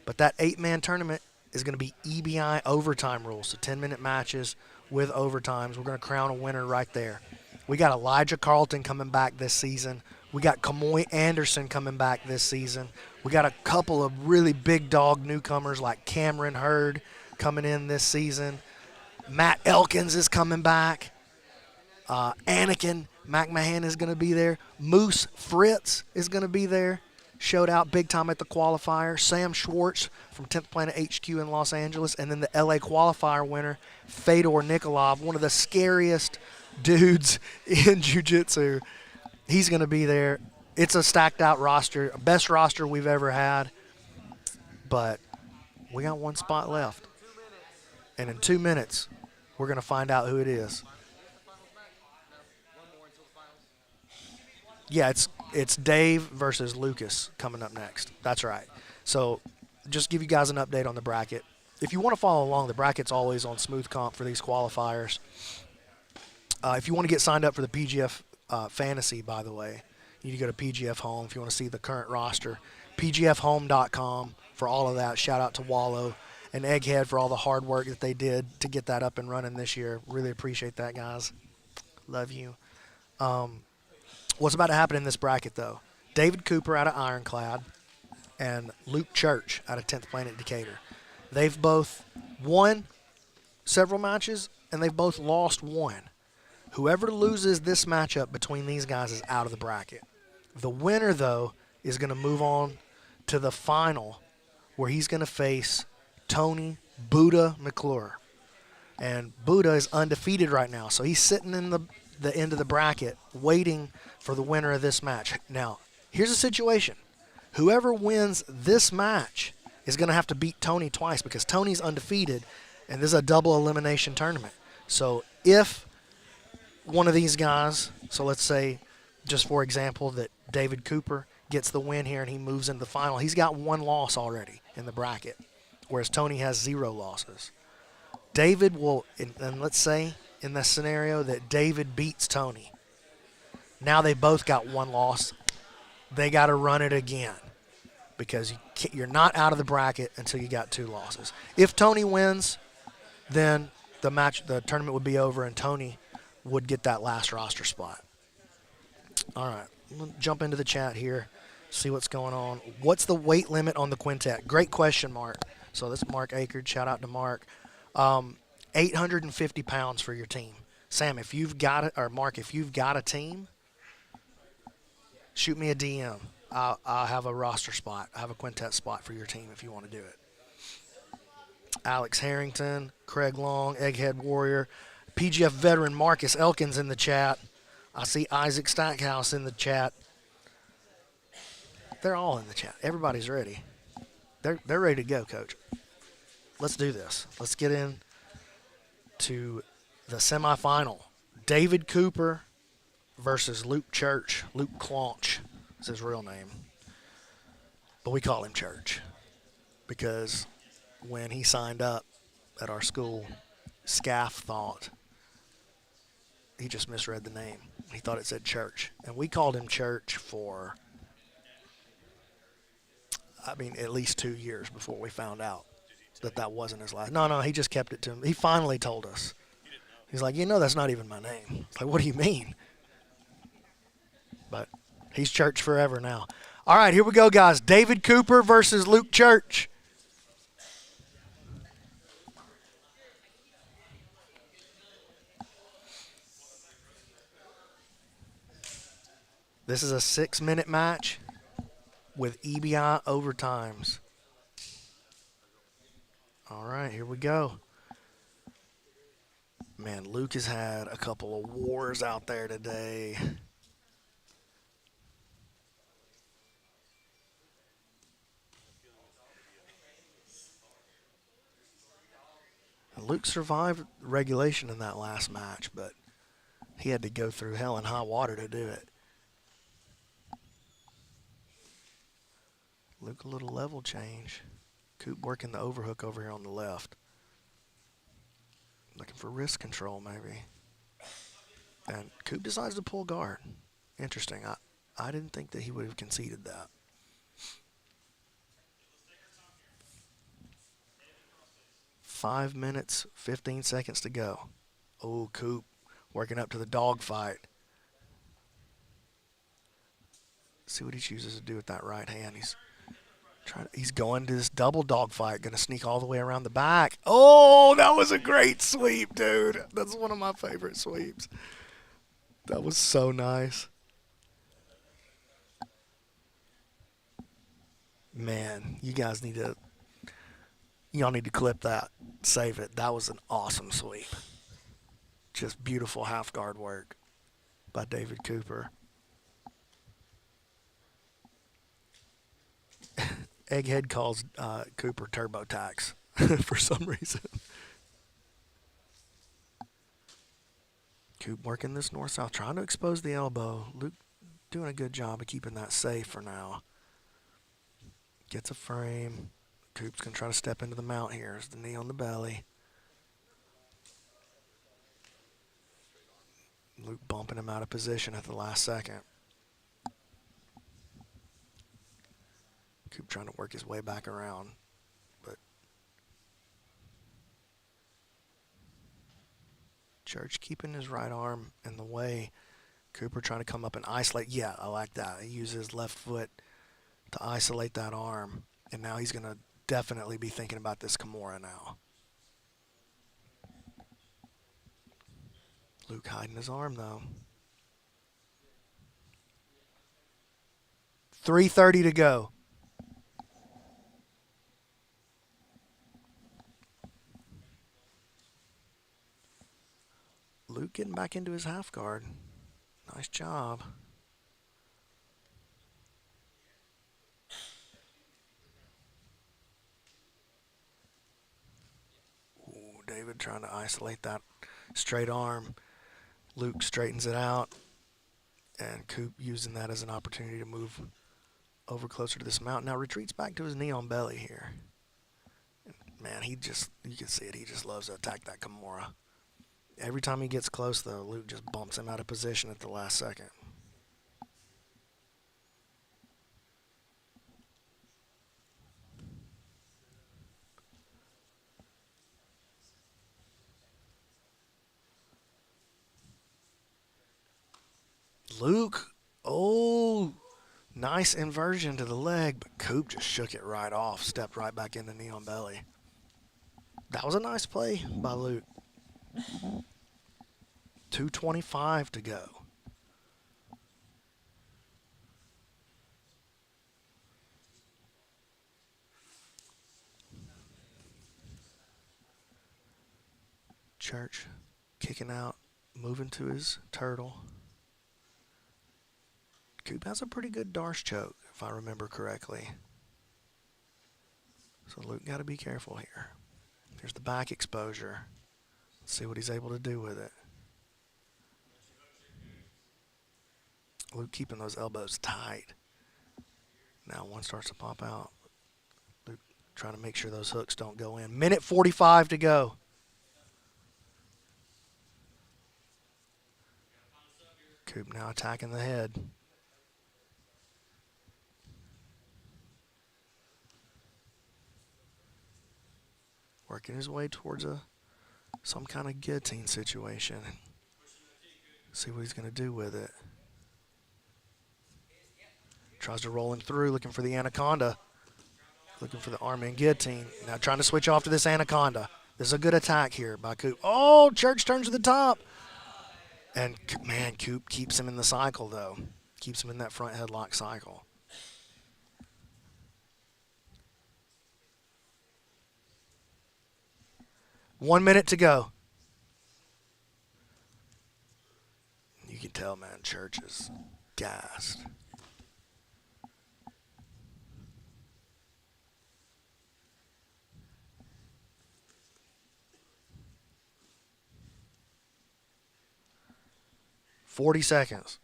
But that 8-man tournament is going to be EBI overtime rules, so 10-minute matches with overtimes. We're going to crown a winner right there. We got Elijah Carlton coming back this season. We got Kamoy Anderson coming back this season. We got a couple of really big dog newcomers like Cameron Hurd coming in this season. Matt Elkins is coming back. Anakin McMahon is going to be there. Moose Fritz is going to be there. Showed out big time at the qualifier. Sam Schwartz from 10th Planet HQ in Los Angeles. And then the LA qualifier winner, Fedor Nikolov, one of the scariest dudes in jiu-jitsu. He's going to be there. It's a stacked out roster, best roster we've ever had. But we got one spot left. And in 2 minutes, we're going to find out who it is. Yeah, it's Dave versus Lucas coming up next. That's right. So just give you guys an update on the bracket. If you want to follow along, the bracket's always on Smooth Comp for these qualifiers. If you want to get signed up for the PGF Fantasy, by the way, you need to go to PGF Home if you want to see the current roster. PGFHome.com for all of that. Shout out to Wallow and Egghead for all the hard work that they did to get that up and running this year. Really appreciate that, guys. Love you. What's about to happen in this bracket, though? David Cooper out of Ironclad and Luke Church out of 10th Planet Decatur. They've both won several matches, and they've both lost one. Whoever loses this matchup between these guys is out of the bracket. The winner, though, is going to move on to the final, where he's going to face Tony Buddha McClure. And Buddha is undefeated right now, so he's sitting in the end of the bracket waiting for the winner of this match. Now, here's the situation. Whoever wins this match is going to have to beat Tony twice because Tony's undefeated, and this is a double elimination tournament. So if one of these guys, so let's say, just for example, that David Cooper gets the win here and he moves into the final, he's got 1 loss already in the bracket, whereas Tony has 0 losses. David will, and let's say in this scenario that David beats Tony. Now they both got 1 loss. They got to run it again because you're not out of the bracket until you got 2 losses. If Tony wins, then the tournament would be over and Tony would get that last roster spot. All right, I'm going to jump into the chat here, see what's going on. What's the weight limit on the quintet? Great question, Mark. So this is Mark Akard. Shout out to Mark. 850 pounds for your team. Sam, if you've got it, or Mark, if you've got a team, shoot me a DM. I'll have a roster spot. I have a quintet spot for your team if you want to do it. Alex Harrington, Craig Long, Egghead Warrior, PGF veteran Marcus Elkins in the chat. I see Isaac Stackhouse in the chat. They're all in the chat. Everybody's ready. They're ready to go, Coach. Let's do this. Let's get in to the semifinal. David Cooper versus Luke Church. Luke Claunch is his real name. But we call him Church because when he signed up at our school, Scaff thought he just misread the name. He thought it said Church. And we called him Church for, at least 2 years before we found out that wasn't his last. No, he just kept it to him. He finally told us. He's like, that's not even my name. It's like, what do you mean? But he's Church forever now. All right, here we go, guys. David Cooper versus Luke Church. This is a 6-minute match with EBI overtimes. All right, here we go. Man, Luke has had a couple of wars out there today. Luke survived regulation in that last match, but he had to go through hell and high water to do it. Luke, a little level change. Coop working the overhook over here on the left. Looking for wrist control, maybe. And Coop decides to pull guard. Interesting. I didn't think that he would have conceded that. Five minutes, 15 seconds to go. Oh, Coop working up to the dog fight. See what he chooses to do with that right hand. He's going to this double dog fight, going to sneak all the way around the back. Oh, that was a great sweep, dude. That's one of my favorite sweeps. That was so nice. Man, y'all need to clip that. Save it. That was an awesome sweep. Just beautiful half guard work by David Cooper. Egghead calls Cooper TurboTax for some reason. Coop working this north-south, trying to expose the elbow. Luke doing a good job of keeping that safe for now. Gets a frame. Coop's going to try to step into the mount here. There's the knee on the belly. Luke bumping him out of position at the last second. Coop trying to work his way back around. But Church keeping his right arm in the way. Cooper trying to come up and isolate. Yeah, I like that. He uses his left foot to isolate that arm. And now he's going to definitely be thinking about this Kimura now. Luke hiding his arm, though. 3:30 to go. Luke getting back into his half guard. Nice job. Ooh, David trying to isolate that straight arm. Luke straightens it out. And Coop using that as an opportunity to move over closer to this mount. Now retreats back to his knee on belly here. Man, you can see it. He just loves to attack that Kimura. Every time he gets close, though, Luke just bumps him out of position at the last second. Luke, nice inversion to the leg, but Coop just shook it right off, stepped right back into knee on belly. That was a nice play by Luke. 2:25 to go. Church kicking out, moving to his turtle. Coop has a pretty good Darce choke, if I remember correctly. So Luke got to be careful here. There's the back exposure. Let's see what he's able to do with it. Luke keeping those elbows tight. Now one starts to pop out. Luke trying to make sure those hooks don't go in. Minute 45 to go. Coop now attacking the head. Working his way towards some kind of guillotine situation. See what he's going to do with it. Tries to roll him through, looking for the anaconda. Looking for the arm in guillotine. Now trying to switch off to this anaconda. This is a good attack here by Coop. Oh, Church turns to the top. And, man, Coop keeps him in the cycle, though. Keeps him in that front headlock cycle. One minute to go. You can tell, man, Church is gassed. $40 seconds.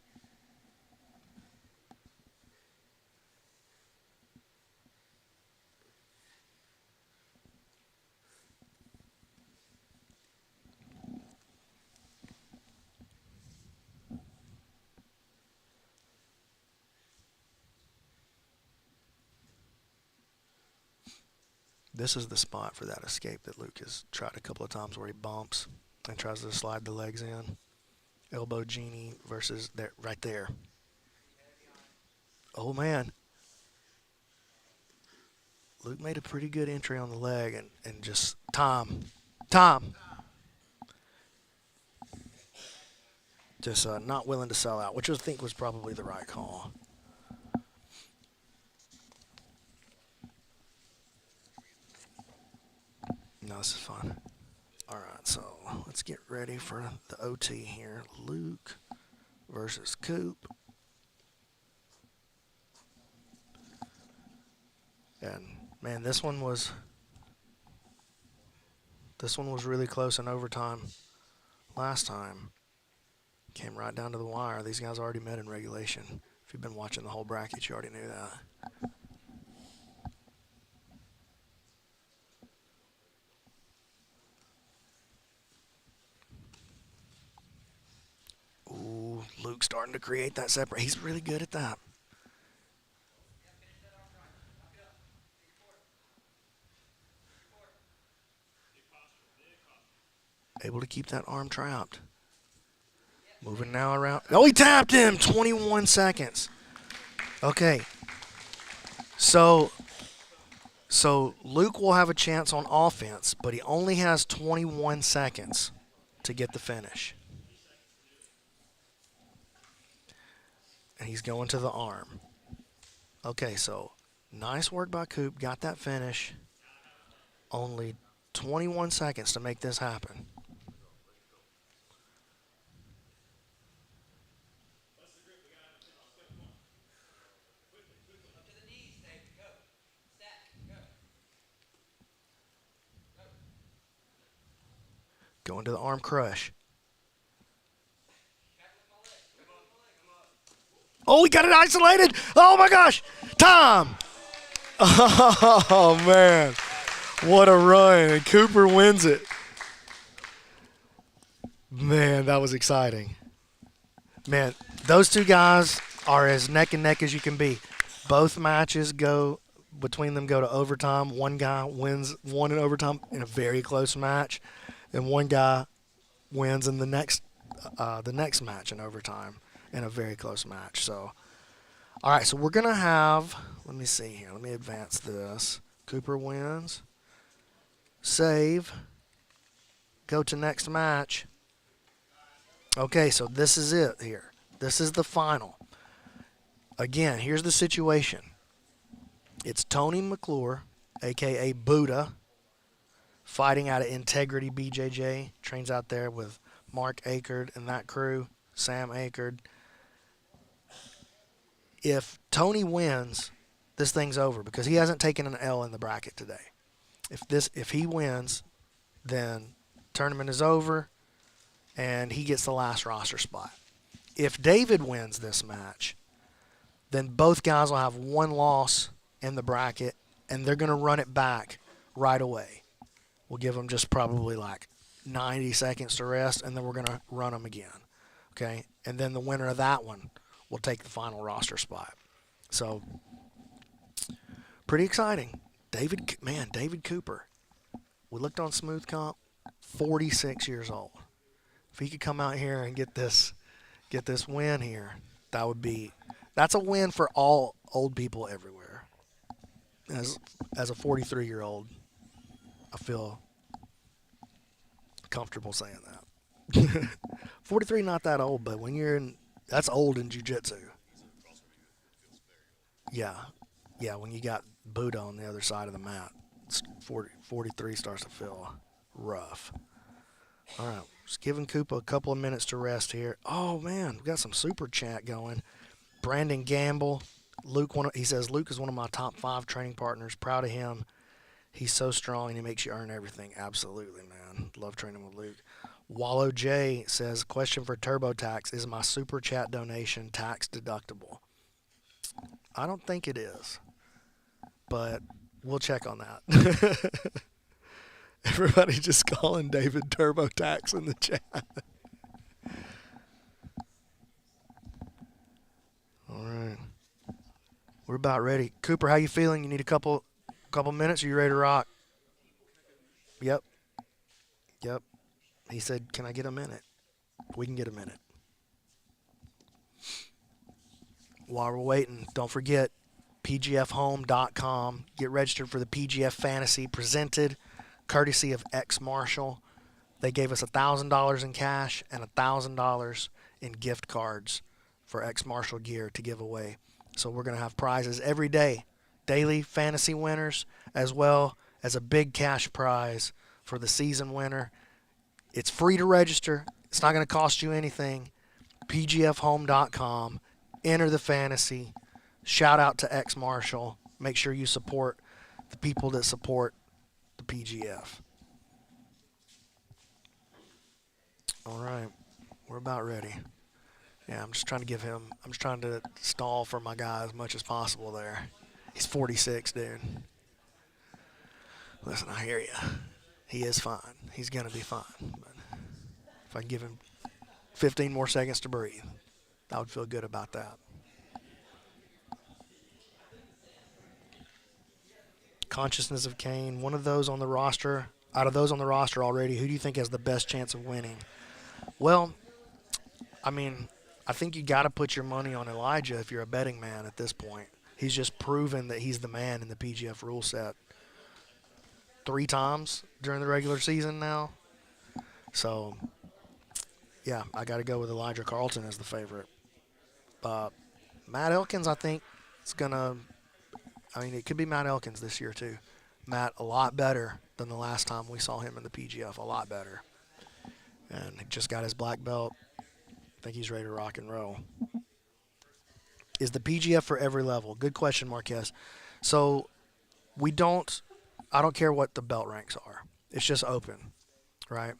This is the spot for that escape that Luke has tried a couple of times where he bumps and tries to slide the legs in. Elbow genie versus there, right there. Oh, man. Luke made a pretty good entry on the leg and just Tom. Just not willing to sell out, which I think was probably the right call. No, this is fun. All right, so let's get ready for the OT here. Luke versus Coop. And, man, this one was really close in overtime last time. Came right down to the wire. These guys already met in regulation. If you've been watching the whole bracket, you already knew that. Ooh, Luke starting to create that separate. He's really good at that. Able to keep that arm trapped. Moving now around. Oh, he tapped him. 21 seconds. Okay. So Luke will have a chance on offense, but he only has 21 seconds to get the finish. And he's going to the arm. Okay, so nice work by Coop. Got that finish. Only 21 seconds to make this happen. Going to the arm crush. Oh, he got it isolated. Oh, my gosh. Tom. Oh, man. What a run. And Cooper wins it. Man, that was exciting. Man, those two guys are as neck and neck as you can be. Both matches between them go to overtime. One guy wins one in overtime in a very close match, and one guy wins in the next match in overtime in a very close match. So, all right, so we're going to have, let me see here. Let me advance this. Cooper wins. Save. Go to next match. Okay, so this is it here. This is the final. Again, here's the situation. It's Tony McClure, a.k.a. Buddha, fighting out of Integrity BJJ, trains out there with Mark Akerd and that crew, Sam Akerd. If Tony wins, this thing's over because he hasn't taken an L in the bracket today. If he wins, then tournament is over and he gets the last roster spot. If David wins this match, then both guys will have one loss in the bracket, and they're going to run it back right away. We'll give them just probably like 90 seconds to rest, and then we're going to run them again. Okay? And then the winner of that one will take the final roster spot. So, pretty exciting. David Cooper. We looked on Smooth Comp, 46 years old. If he could come out here and get this win here, that's a win for all old people everywhere. As a 43-year-old, I feel comfortable saying that. 43 not that old, but that's old in jiu-jitsu. Yeah, when you got Buddha on the other side of the mat, 43 starts to feel rough. All right, just giving Koopa a couple of minutes to rest here. Oh, man, we got some super chat going. Brandon Gamble. He says, Luke is one of my top 5 training partners. Proud of him. He's so strong, and he makes you earn everything. Absolutely, man. Love training with Luke. Wallow J says, question for TurboTax. Is my super chat donation tax deductible? I don't think it is, but we'll check on that. Everybody just calling David TurboTax in the chat. All right. We're about ready. Cooper, how you feeling? You need a couple minutes? Are you ready to rock? Yep. He said, can I get a minute? We can get a minute. While we're waiting, don't forget, pgfhome.com. Get registered for the PGF Fantasy presented courtesy of X Marshall. They gave us $1,000 in cash and $1,000 in gift cards for X Marshall gear to give away. So we're going to have prizes every day, daily fantasy winners, as well as a big cash prize for the season winner. It's free to register. It's not going to cost you anything. pgfhome.com. Enter the fantasy. Shout out to X Marshall. Make sure you support the people that support the PGF. All right. We're about ready. Yeah, I'm just trying to stall for my guy as much as possible there. He's 46, dude. Listen, I hear you. He is fine. He's going to be fine. But if I can give him 15 more seconds to breathe, I would feel good about that. Consciousness of Kane, one of those on the roster. Out of those on the roster already, who do you think has the best chance of winning? Well, I mean, I think you got to put your money on Elijah if you're a betting man at this point. He's just proven that he's the man in the PGF rule set 3 times during the regular season now. So, yeah, I got to go with Elijah Carlton as the favorite. Matt Elkins, I think, is going to – it could be Matt Elkins this year too. Matt, a lot better than the last time we saw him in the PGF, a lot better. And he just got his black belt. I think he's ready to rock and roll. Is the PGF for every level? Good question, Marquez. So I don't care what the belt ranks are. It's just open, right?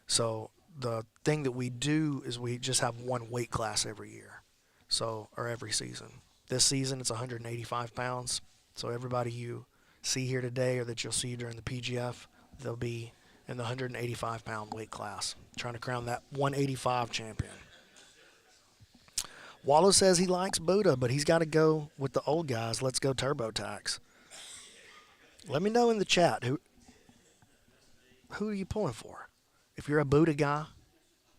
So the thing that we do is we just have one weight class every year, or every season. This season it's 185 pounds. So everybody you see here today or that you'll see during the PGF, they'll be in the 185-pound weight class, trying to crown that 185 champion. Wallow says he likes Buddha, but he's got to go with the old guys. Let's go TurboTax. Let me know in the chat who are you pulling for? If you're a Buddha guy,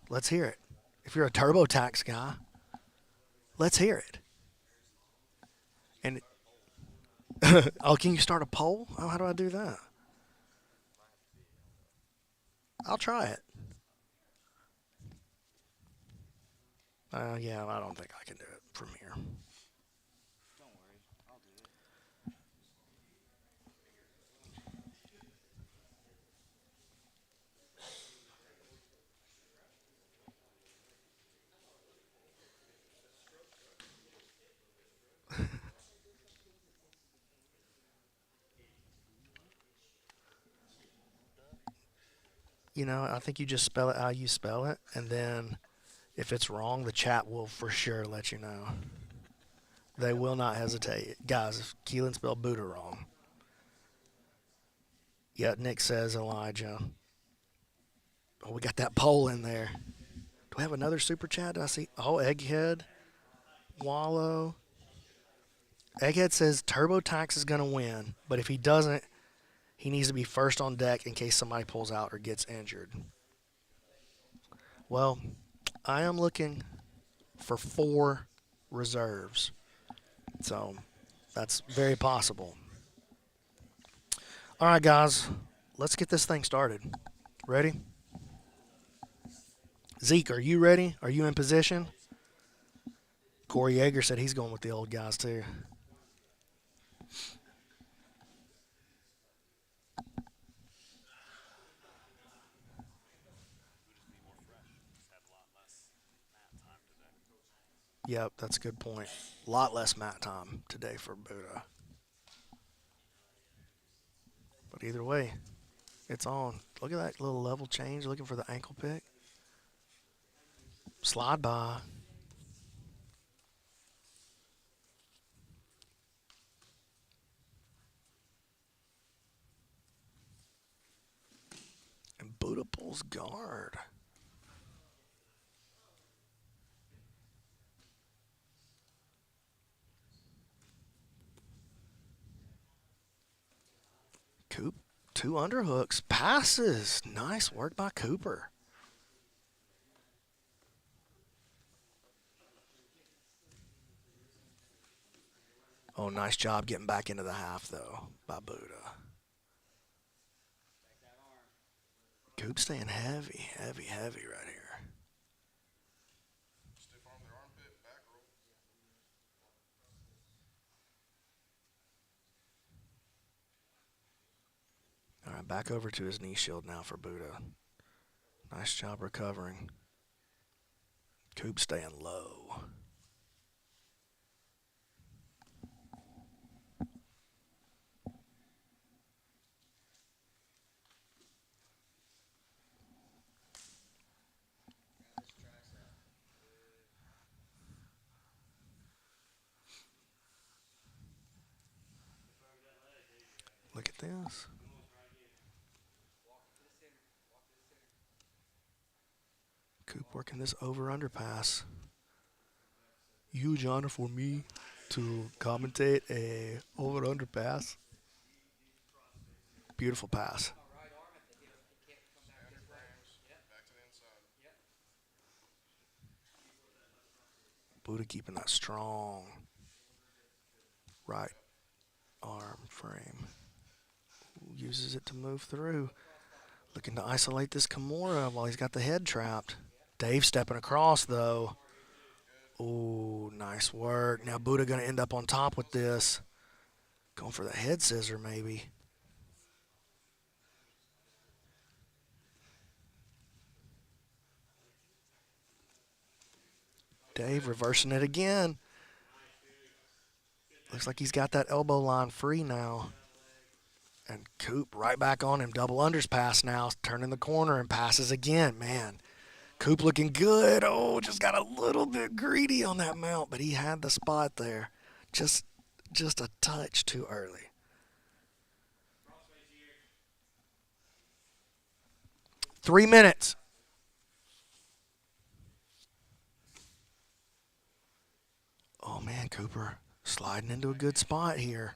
let's hear it. If you're a TurboTax guy, let's hear it. And can you start a poll? Oh, how do I do that? I'll try it. Yeah, I don't think I can do it from here. Don't worry, I'll do I think you just spell it how you spell it, and then if it's wrong, the chat will for sure let you know. They will not hesitate. Guys, if Keelan spelled Buddha wrong. Yeah, Nick says Elijah. Oh, we got that poll in there. Do we have another super chat? Do I see? Oh, Egghead. Wallow. Egghead says TurboTax is going to win, but if he doesn't, he needs to be first on deck in case somebody pulls out or gets injured. Well, I am looking for 4 reserves. So that's very possible. All right, guys, let's get this thing started. Ready? Zeke, are you ready? Are you in position? Corey Yeager said he's going with the old guys, too. Yep, that's a good point. A lot less mat time today for Buddha. But either way, it's on. Look at that little level change, looking for the ankle pick. Slide by. And Buddha pulls guard. Coop, 2 underhooks. Passes. Nice work by Cooper. Oh, nice job getting back into the half, though, by Buddha. Coop staying heavy, heavy, heavy right here. Stiff arm their armpit, back roll. All right, back over to his knee shield now for Buddha. Nice job recovering. Coop staying low. Look at this. Coop working this over-under pass. Huge honor for me to commentate a over-under pass. Beautiful pass. Back to the inside. Buddha keeping that strong right arm frame. Uses it to move through. Looking to isolate this Kimura while he's got the head trapped. Dave stepping across, though. Oh, nice work. Now Buddha going to end up on top with this. Going for the head scissor, maybe. Dave reversing it again. Looks like he's got that elbow line free now. And Coop right back on him. Double unders pass now. Turning the corner and passes again. Man, Coop looking good. Oh, just got a little bit greedy on that mount, but he had the spot there. Just a touch too early. Three minutes. Oh, man, Cooper sliding into a good spot here.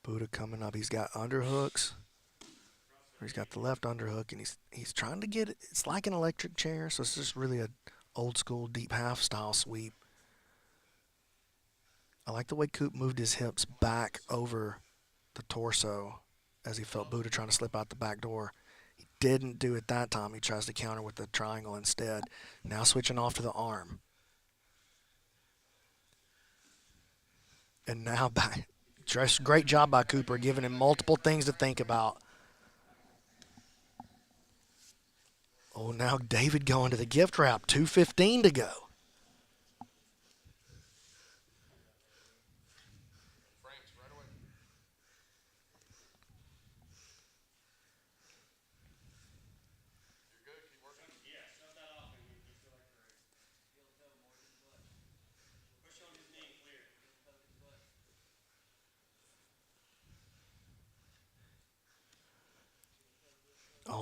Buddha coming up. He's got underhooks. He's got the left underhook, and he's trying to get it. It's like an electric chair, so it's just really a old school deep half style sweep. I like the way Coop moved his hips back over the torso as he felt Buddha trying to slip out the back door. He didn't do it that time. He tries to counter with the triangle instead. Now switching off to the arm. And now back. Just great job by Cooper, giving him multiple things to think about. Oh, now David going to the gift wrap. 2:15 to go. Frames right away.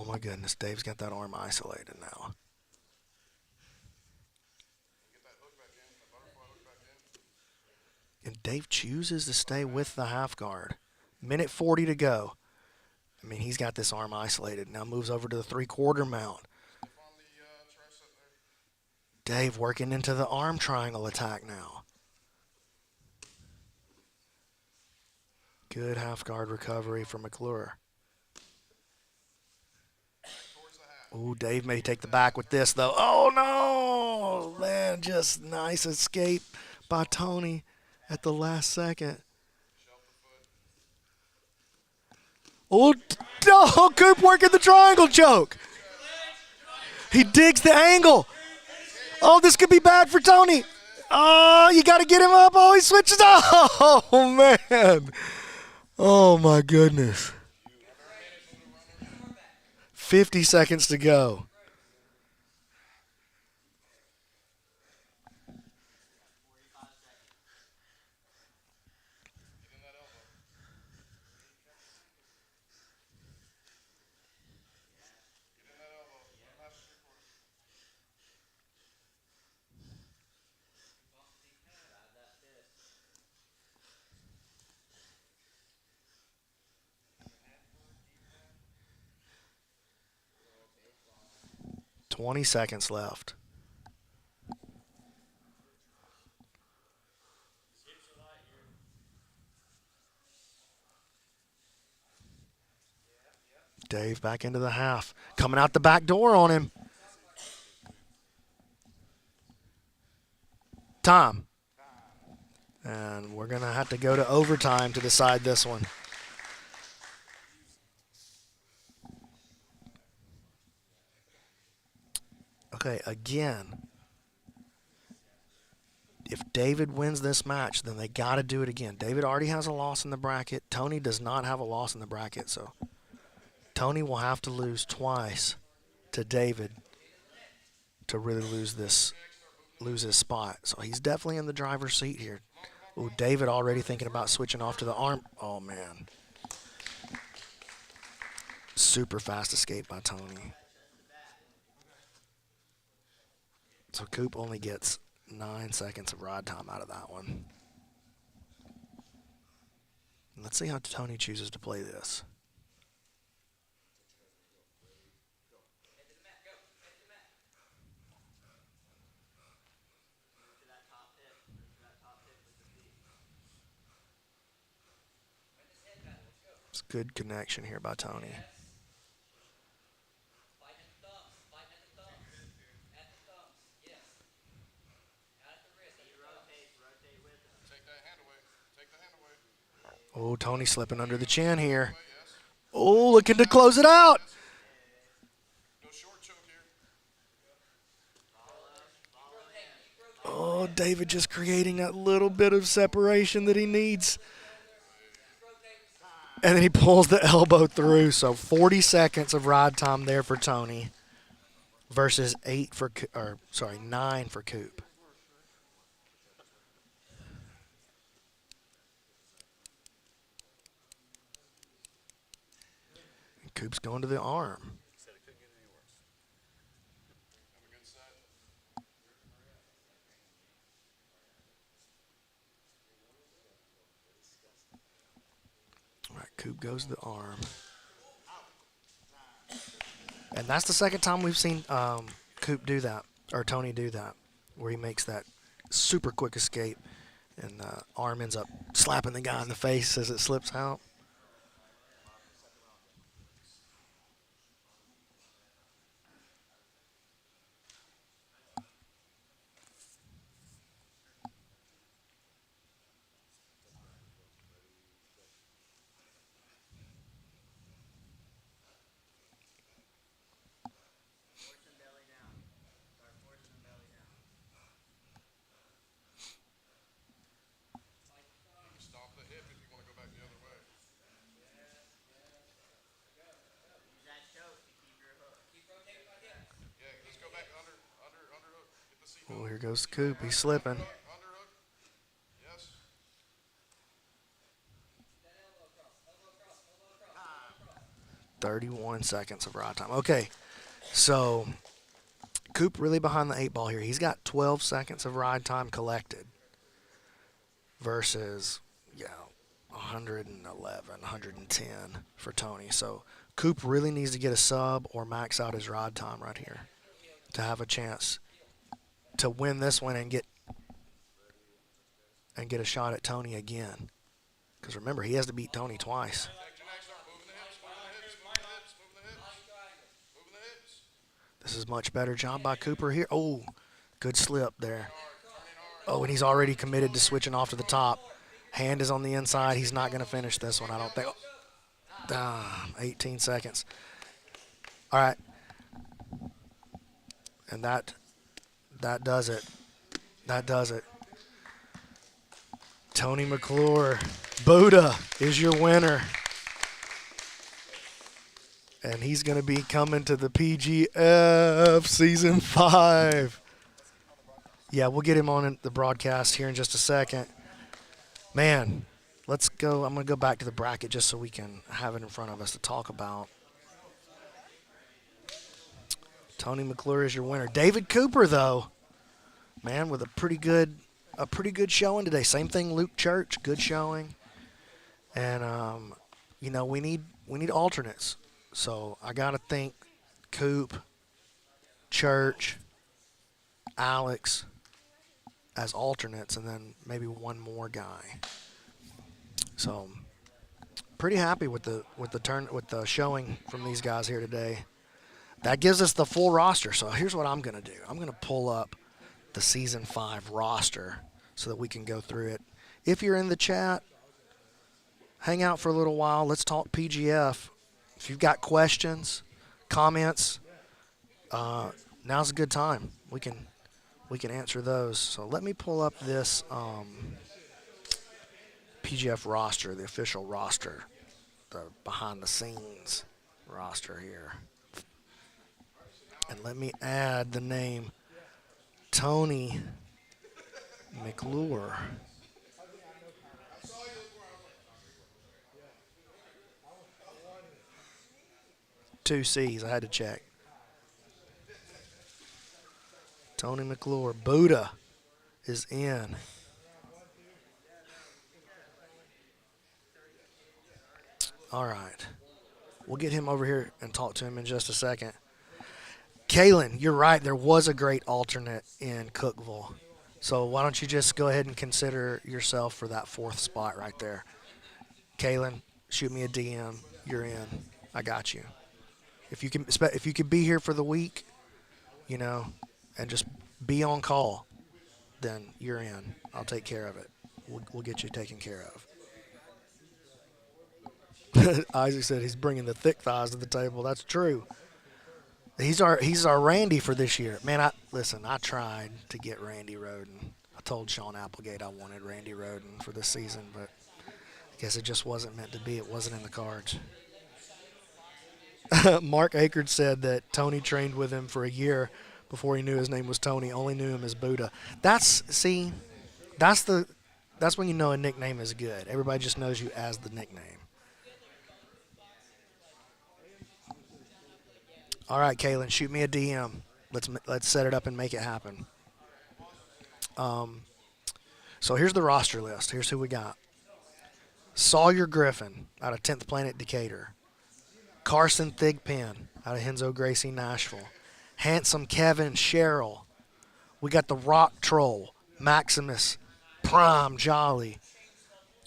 Oh my goodness, Dave's got that arm isolated now. Get that hook back in, that butterfly hook back in. And Dave chooses to stay with the half guard. Minute 40 to go. I mean, he's got this arm isolated. Now moves over to the 3/4 mount. Stiff on the tricep there. Dave working into the arm triangle attack now. Good half guard recovery from McClure. Towards the half. Ooh, Dave may take the back with this, though. Oh, no! Man, just nice escape by Tony at the last second. Shelf the foot. Oh, Coop working the triangle choke. He digs the angle. Oh, this could be bad for Tony. Oh, you got to get him up. Oh, he switches. Oh, man. Oh, my goodness. 50 seconds to go. Get in that elbow. Get in that elbow. Half and 3/4. 20 seconds left. Dave back into the half. Coming out the back door on him. Time. And we're going to have to go to overtime to decide this one. Okay, again, if David wins this match, then they got to do it again. David already has a loss in the bracket. Tony does not have a loss in the bracket, so Tony will have to lose twice to David to really lose his spot. So he's definitely in the driver's seat here. Oh, David already thinking about switching off to the arm. Oh, man. Super fast escape by Tony. So Coop only gets 9 seconds of rod time out of that one. Let's see how Tony chooses to play this. It's good connection here by Tony. Take that hand away. Take the hand away. Oh, Tony slipping under the chin here. Oh, looking to close it out. No short choke here. Oh, David just creating that little bit of separation that he needs. And then he pulls the elbow through. So 40 seconds of ride time there for Tony versus 9 for Coop. And Coop's going to the arm. Have a good set. All right, Coop goes to the arm. And that's the second time we've seen Coop do that, or Tony do that, where he makes that super quick escape and the arm ends up slapping the guy in the face as it slips out. Stomp the hip if you want to go back the other way. Yeah, let's go back under hook. Get the seat Oh, here goes Coop. He's slipping. under hook. Yes. 31 seconds of ride time. Okay, so Coop really behind the 8 ball here. He's got 12 seconds of ride time collected versus, 111, 110 for Tony. So Coop really needs to get a sub or max out his ride time right here to have a chance to win this one and get a shot at Tony again. Because remember, he has to beat Tony twice. This is much better job by Cooper here. Oh, good slip there. Oh, and he's already committed to switching off to the top. Hand is on the inside. He's not going to finish this one, I don't think. 18 seconds. All right. And that does it. That does it. Tony McClure, Buddha is your winner. And he's going to be coming to the PGF Season 5. Yeah, we'll get him on the broadcast here in just a second. Man, let's go. I'm going to go back to the bracket just so we can have it in front of us to talk about. Tony McClure is your winner. David Cooper, though, man, with a pretty good showing today. Same thing, Luke Church, good showing. And, we need alternates. So I got to think Coop, Church, Alex as alternates, and then maybe one more guy. So pretty happy with the showing from these guys here today. That gives us the full roster. So here's what I'm going to do. I'm going to pull up the Season 5 roster so that we can go through it. If you're in the chat, hang out for a little while. Let's talk PGF. If you've got questions, comments, now's a good time. We can answer those. So let me pull up this PGF roster, the official roster, the behind-the-scenes roster here. And let me add the name Tony McClure. Two C's, I had to check. Tony McClure. Buddha is in. All right. We'll get him over here and talk to him in just a second. Kalen, you're right. There was a great alternate in Cookeville. So why don't you just go ahead and consider yourself for that 4th spot right there. Kalen, shoot me a DM. You're in. I got you. If you can be here for the week, and just be on call, then you're in. I'll take care of it. We'll get you taken care of. Isaac said he's bringing the thick thighs to the table. That's true. He's our Randy for this year. Man, I tried to get Randy Roden. I told Sean Applegate I wanted Randy Roden for this season, but I guess it just wasn't meant to be. It wasn't in the cards. Mark Akard said that Tony trained with him for a year before he knew his name was Tony. Only knew him as Buddha. That's when you know a nickname is good. Everybody just knows you as the nickname. All right, Kalen, shoot me a DM. Let's set it up and make it happen. So here's the roster list. Here's who we got. Sawyer Griffin out of 10th Planet Decatur. Carson Thigpen out of Henzo Gracie Nashville. Handsome Kevin Sherrill. We got the Rock Troll, Maximus, Prime Jolly.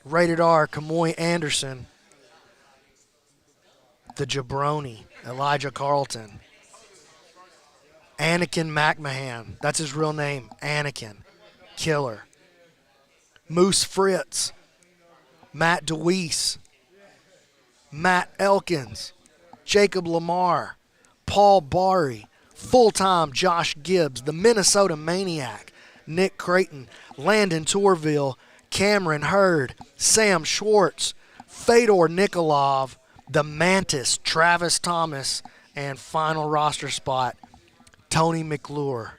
Rated R, Kamoy Anderson. The Jabroni, Elijah Carlton. Anakin McMahon. That's his real name, Anakin. Killer. Moose Fritz. Matt DeWeese. Matt Elkins. Jacob Lamar. Paul Barry. Full-time Josh Gibbs. The Minnesota Maniac. Nick Creighton. Landon Tourville. Cameron Hurd. Sam Schwartz. Fedor Nikolov. The Mantis. Travis Thomas. And final roster spot, Tony McClure.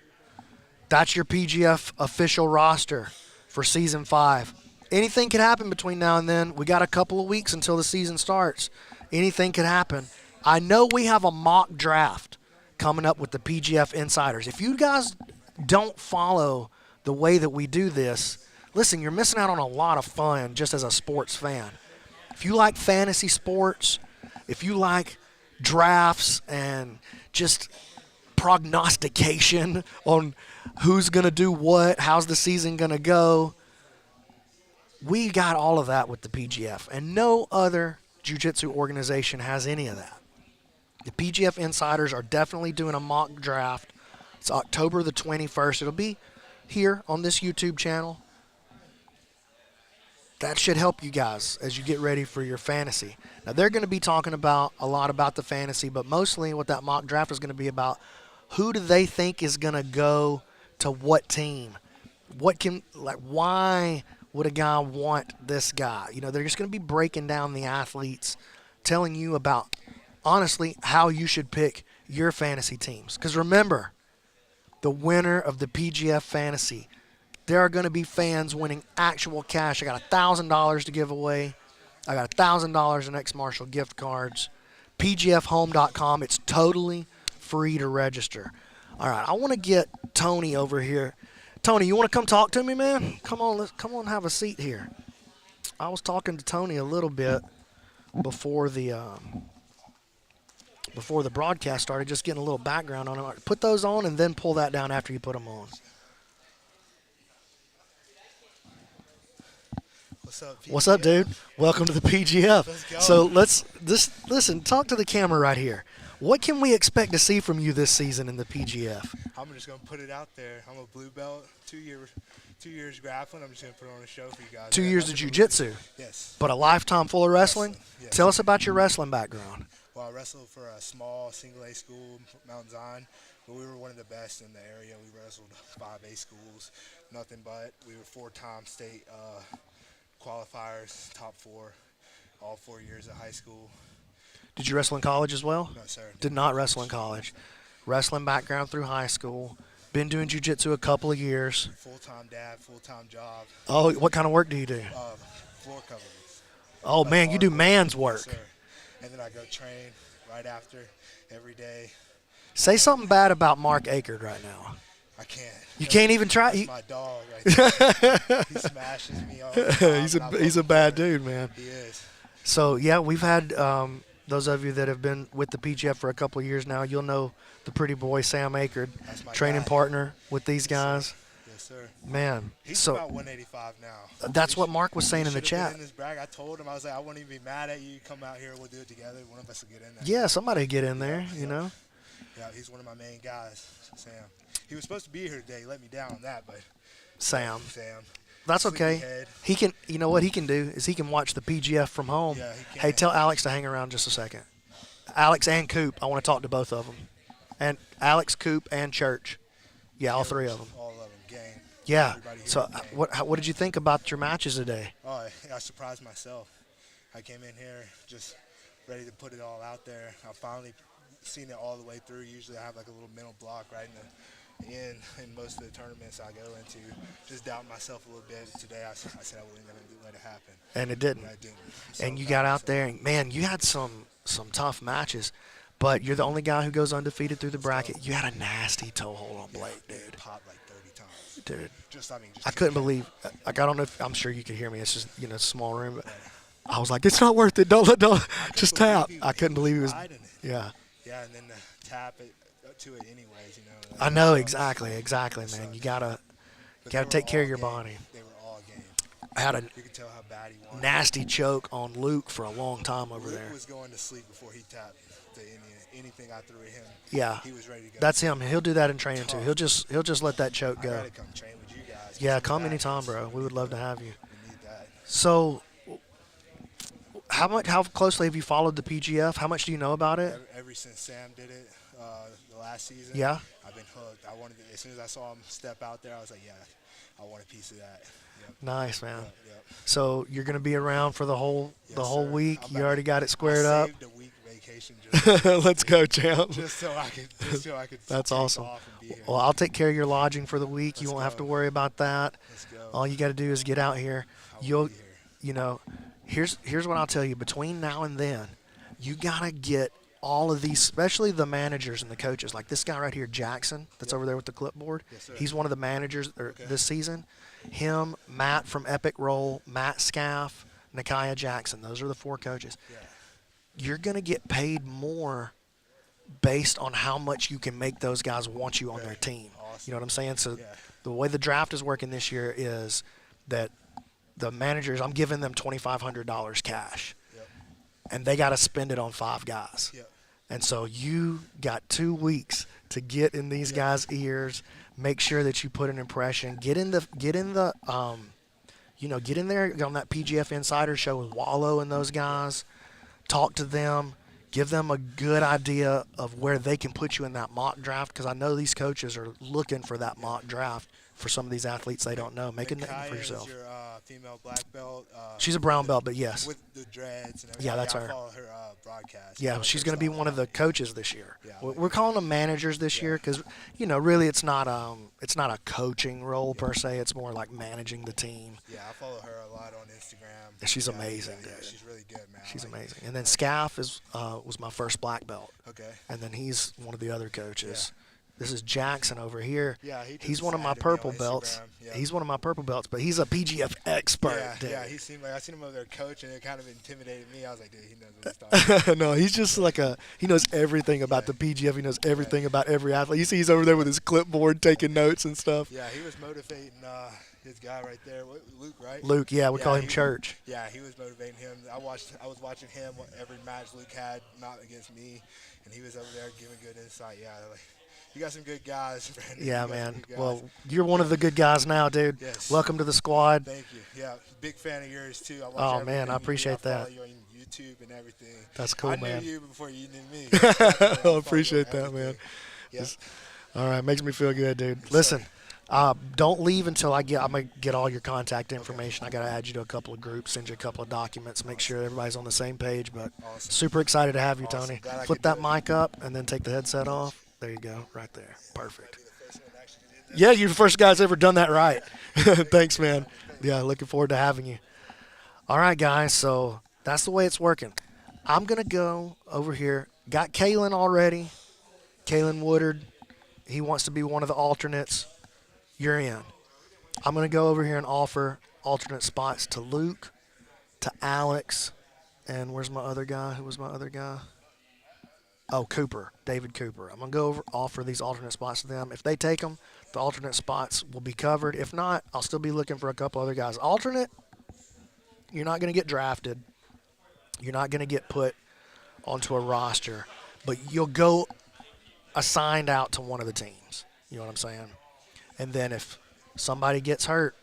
That's your PGF official roster for Season 5. Anything could happen between now and then. We got a couple of weeks until the season starts. Anything could happen. I know we have a mock draft coming up with the PGF Insiders. If you guys don't follow the way that we do this, listen, you're missing out on a lot of fun just as a sports fan. If you like fantasy sports, if you like drafts and just prognostication on who's going to do what, how's the season going to go, we got all of that with the PGF. And no other jiu-jitsu organization has any of that. The PGF Insiders are definitely doing a mock draft. It's October the 21st. It'll be here on this YouTube channel. That should help you guys as you get ready for your fantasy. Now, they're going to be talking about a lot about the fantasy, but mostly what that mock draft is going to be about, who do they think is going to go to what team? Why would a guy want this guy? You know, they're just going to be breaking down the athletes, telling you about, honestly, how you should pick your fantasy teams. Because remember, the winner of the PGF Fantasy, there are going to be fans winning actual cash. I got $1,000 to give away. I got $1,000 in ex-Marshall gift cards. PGFhome.com. It's totally free to register. All right, I want to get Tony over here. Tony, you want to come talk to me, man? Come on, have a seat here. I was talking to Tony a little bit before the broadcast started, just getting a little background on it. Put those on and then pull that down after you put them on. What's up, dude? Welcome to the PGF. Let's go. So listen, talk to the camera right here. What can we expect to see from you this season in the PGF? I'm just gonna put it out there. I'm a blue belt, 2 years grappling. I'm just gonna put on a show for you guys. 2 years of jiu-jitsu, Yes. but a lifetime full of wrestling? Yes. Tell us about your wrestling background. Well, I wrestled for a small single A school, Mount Zion, but we were one of the best in the area. We wrestled 5A schools, nothing but. We were 4-time state qualifiers, top 4, all 4 years of high school. Did you wrestle in college as well? No, sir. Did not wrestle in college. Wrestling background through high school. Been doing jiu-jitsu a couple of years. Full-time dad, full-time job, Oh, what kind of work do you do? floor coverings. Oh, man, you do man's work. Yes, sir. And then I go train right after, every day. Say something bad about Mark Akerd right now. I can't. You can't even try. That's my dog right there. He smashes me all the time. He's a bad dude, man. He is. So, yeah, we've had those of you that have been with the PGF for a couple of years now, you'll know the pretty boy Sam Akerd, That's my training guy. partner with these guys. Yes, sir. Man, He's so about 185 now. that's what Mark was saying He in the should've been chat. in his brag. I told him, I was like, I wouldn't even be mad at you. You come out here, we'll do it together. One of us will get in there. Yeah, somebody get in there, you know. Yeah, he's one of my main guys, Sam. He was supposed to be here today. He let me down on that, but Sam. Sam. That's okay. Sleepyhead. He can, you know what he can do is he can watch the PGF from home. Yeah, he can. Hey, tell Alex to hang around just a second. Alex and Coop, I want to talk to both of them. And Alex, Coop, and Church. Yeah, all three of them. All of them. Game. Yeah. Everybody here So is game. what did you think about your matches today? Oh, I surprised myself. I came in here just ready to put it all out there. I finally seen it all the way through. Usually I have like a little mental block right in most of the tournaments I go into. Just doubting myself a little bit. Today I said I wasn't going to let it happen. And it didn't. And I didn't. I'm so And you proud got of out myself. there, and man, you had some tough matches. But you're the only guy who goes undefeated through the bracket. You had a nasty toe hold on Blake, It dude. popped like 30 times. Dude. Just I couldn't believe. Like, I don't know if I'm sure you could hear me. It's just a small room. But I was like, it's not worth it. Don't just tap. I couldn't believe he was. riding it. Yeah. Yeah, and then tap it to it anyways, I know exactly, man. You gotta But they were take care of all your game. body. They were all game. I had a You could tell how bad he wanted. nasty choke on Luke for a long time over Luke there. was going to sleep before he tapped to anything I threw at him. Yeah. He was ready to go. That's him. He'll do that in training too. He'll just let that choke I go. gotta come train with you guys. Yeah, come anytime, bro. We would love to have you. We need that. So, how closely have you followed the PGF? How much do you know about it? Ever since Sam did it the last season, Yeah. I've been hooked. As soon as I saw him step out there, I was like, yeah, I want a piece of that. Yep. Nice, man. Yep. So you're gonna be around for the whole Yes, whole sir. week. I'm You about already got it I squared up. saved a week vacation just Let's go, champ. just so I could. That's take awesome. off and be here. Well, I'll take care of your lodging for the week. You Let's won't have to go. worry about that. Let's go. All you got to do is get out here. I will You'll, be here. you know, here's what I'll tell you. Between now and then, you gotta get all of these, especially the managers and the coaches, like this guy right here, Jackson, that's over there with the clipboard. Yes, sir. He's one of the managers this season. Him, Matt from Epic Roll, Matt Scaff, Nakaya Jackson. Those are the 4 coaches. Yeah. You're going to get paid more based on how much you can make those guys want you on their team. Awesome. You know what I'm saying? So Yeah. the way the draft is working this year is that the managers, I'm giving them $2,500 cash. Yep. And they got to spend it on 5 guys. Yep. And so you got 2 weeks to get in these guys' ears, make sure that you put an impression, get in there on that PGF Insider show with Wallow and those guys, talk to them, give them a good idea of where they can put you in that mock draft, because I know these coaches are looking for that mock draft for some of these athletes they don't know. Make a name for yourself. Is your female black belt. She's a brown belt, but yes. With the dreads and everything. Yeah, that's I her. follow her broadcast. Yeah, she's going to be one of the coaches this year. Yeah, We're calling them managers this year because, really it's not a coaching role per se. It's more like managing the team. Yeah, I follow her a lot on Instagram. She's amazing, yeah, dude. she's really good, man. She's amazing. And then Scaff was my first black belt. Okay. And then he's one of the other coaches. This is Jackson over here. Yeah, he's one of my added me purple on belts. Instagram. Yeah. He's one of my purple belts, but he's a PGF expert. Yeah, dude. yeah. He seemed like I seen him over there coaching. It kind of intimidated me. I was like, dude, he knows what he's talking about. No, he's just like he knows everything about the PGF. He knows everything about every athlete. You see, he's over there with his clipboard taking notes and stuff. Yeah, he was motivating his guy right there, Luke, right? Luke, yeah, we call him Church. Yeah, he was motivating him. I was watching him every match Luke had, not against me, and he was over there giving good insight. Yeah, like, you got some good guys, Brandon. Yeah, man. Well, you're one of the good guys now, dude. Yes. Welcome to the squad. Thank you. Yeah, big fan of yours too. I watch Oh, man, everything I appreciate you do. I that. follow you on YouTube and everything. That's cool, man. I knew you before you knew me. I appreciate that, man. Yeah. All right, makes me feel good, dude. Listen, don't leave until I'm gonna get all your contact information. I gotta add you to a couple of groups, send you a couple of documents, make sure everybody's on the same page. But Awesome. super excited to have you, Awesome. Tony. Glad I Flip could that do it. mic up and then take the headset off. There you go, right there. Perfect. Yeah, you're the first guy's ever done that right. Thanks, man. Yeah, looking forward to having you. All right, guys, so that's the way it's working. I'm going to go over here. Got Kalen already. Kalen Woodard. He wants to be one of the alternates. You're in. I'm going to go over here and offer alternate spots to Luke, to Alex, and where's my other guy? Who was my other guy? Oh, Cooper, David Cooper. I'm going to go over, offer these alternate spots to them. If they take them, the alternate spots will be covered. If not, I'll still be looking for a couple other guys. Alternate, you're not going to get drafted. You're not going to get put onto a roster, but you'll go assigned out to one of the teams. You know what I'm saying? And then if somebody gets hurt,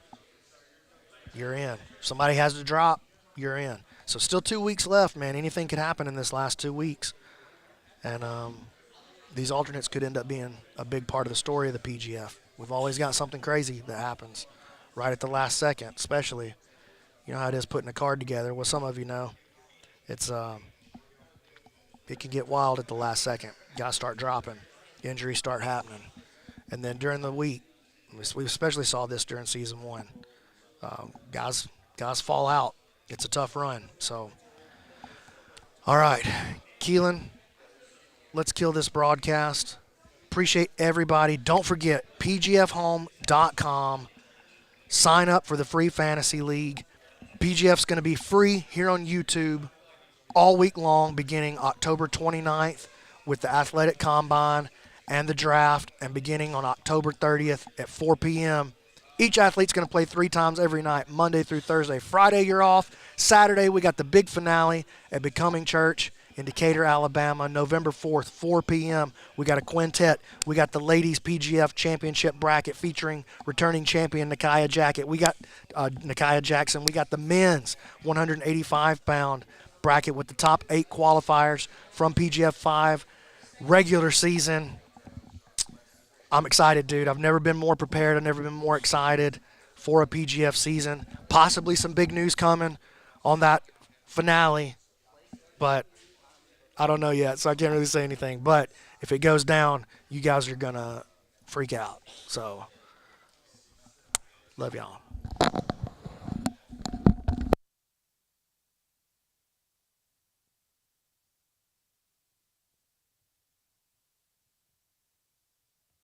you're in. If somebody has to drop, you're in. So still 2 weeks left, man. Anything could happen in this last 2 weeks. And these alternates could end up being a big part of the story of the PGF. We've always got something crazy that happens right at the last second, especially, you know how it is putting a card together. Well, some of you know, it's it can get wild at the last second. Guys start dropping, injuries start happening. And then during the week, we especially saw this during season 1. Guys fall out. It's a tough run. So, all right, Keelan, let's kill this broadcast. Appreciate everybody. Don't forget, pgfhome.com. Sign up for the free fantasy league. PGF's going to be free here on YouTube all week long, beginning October 29th with the athletic combine and the draft, and beginning on October 30th at 4 p.m. Each athlete's going to play 3 times every night, Monday through Thursday. Friday, you're off. Saturday, we got the big finale at Becoming Church in Decatur, Alabama, November 4th, 4 p.m. We got a quintet. We got the ladies PGF championship bracket featuring returning champion Nakaya Jackson. We got Nakaya Jackson. We got the men's 185-pound bracket with the top 8 qualifiers from PGF 5 regular season. I'm excited, dude. I've never been more prepared. I've never been more excited for a PGF season. Possibly some big news coming on that finale, but I don't know yet, so I can't really say anything. But if it goes down, you guys are going to freak out. So, love y'all.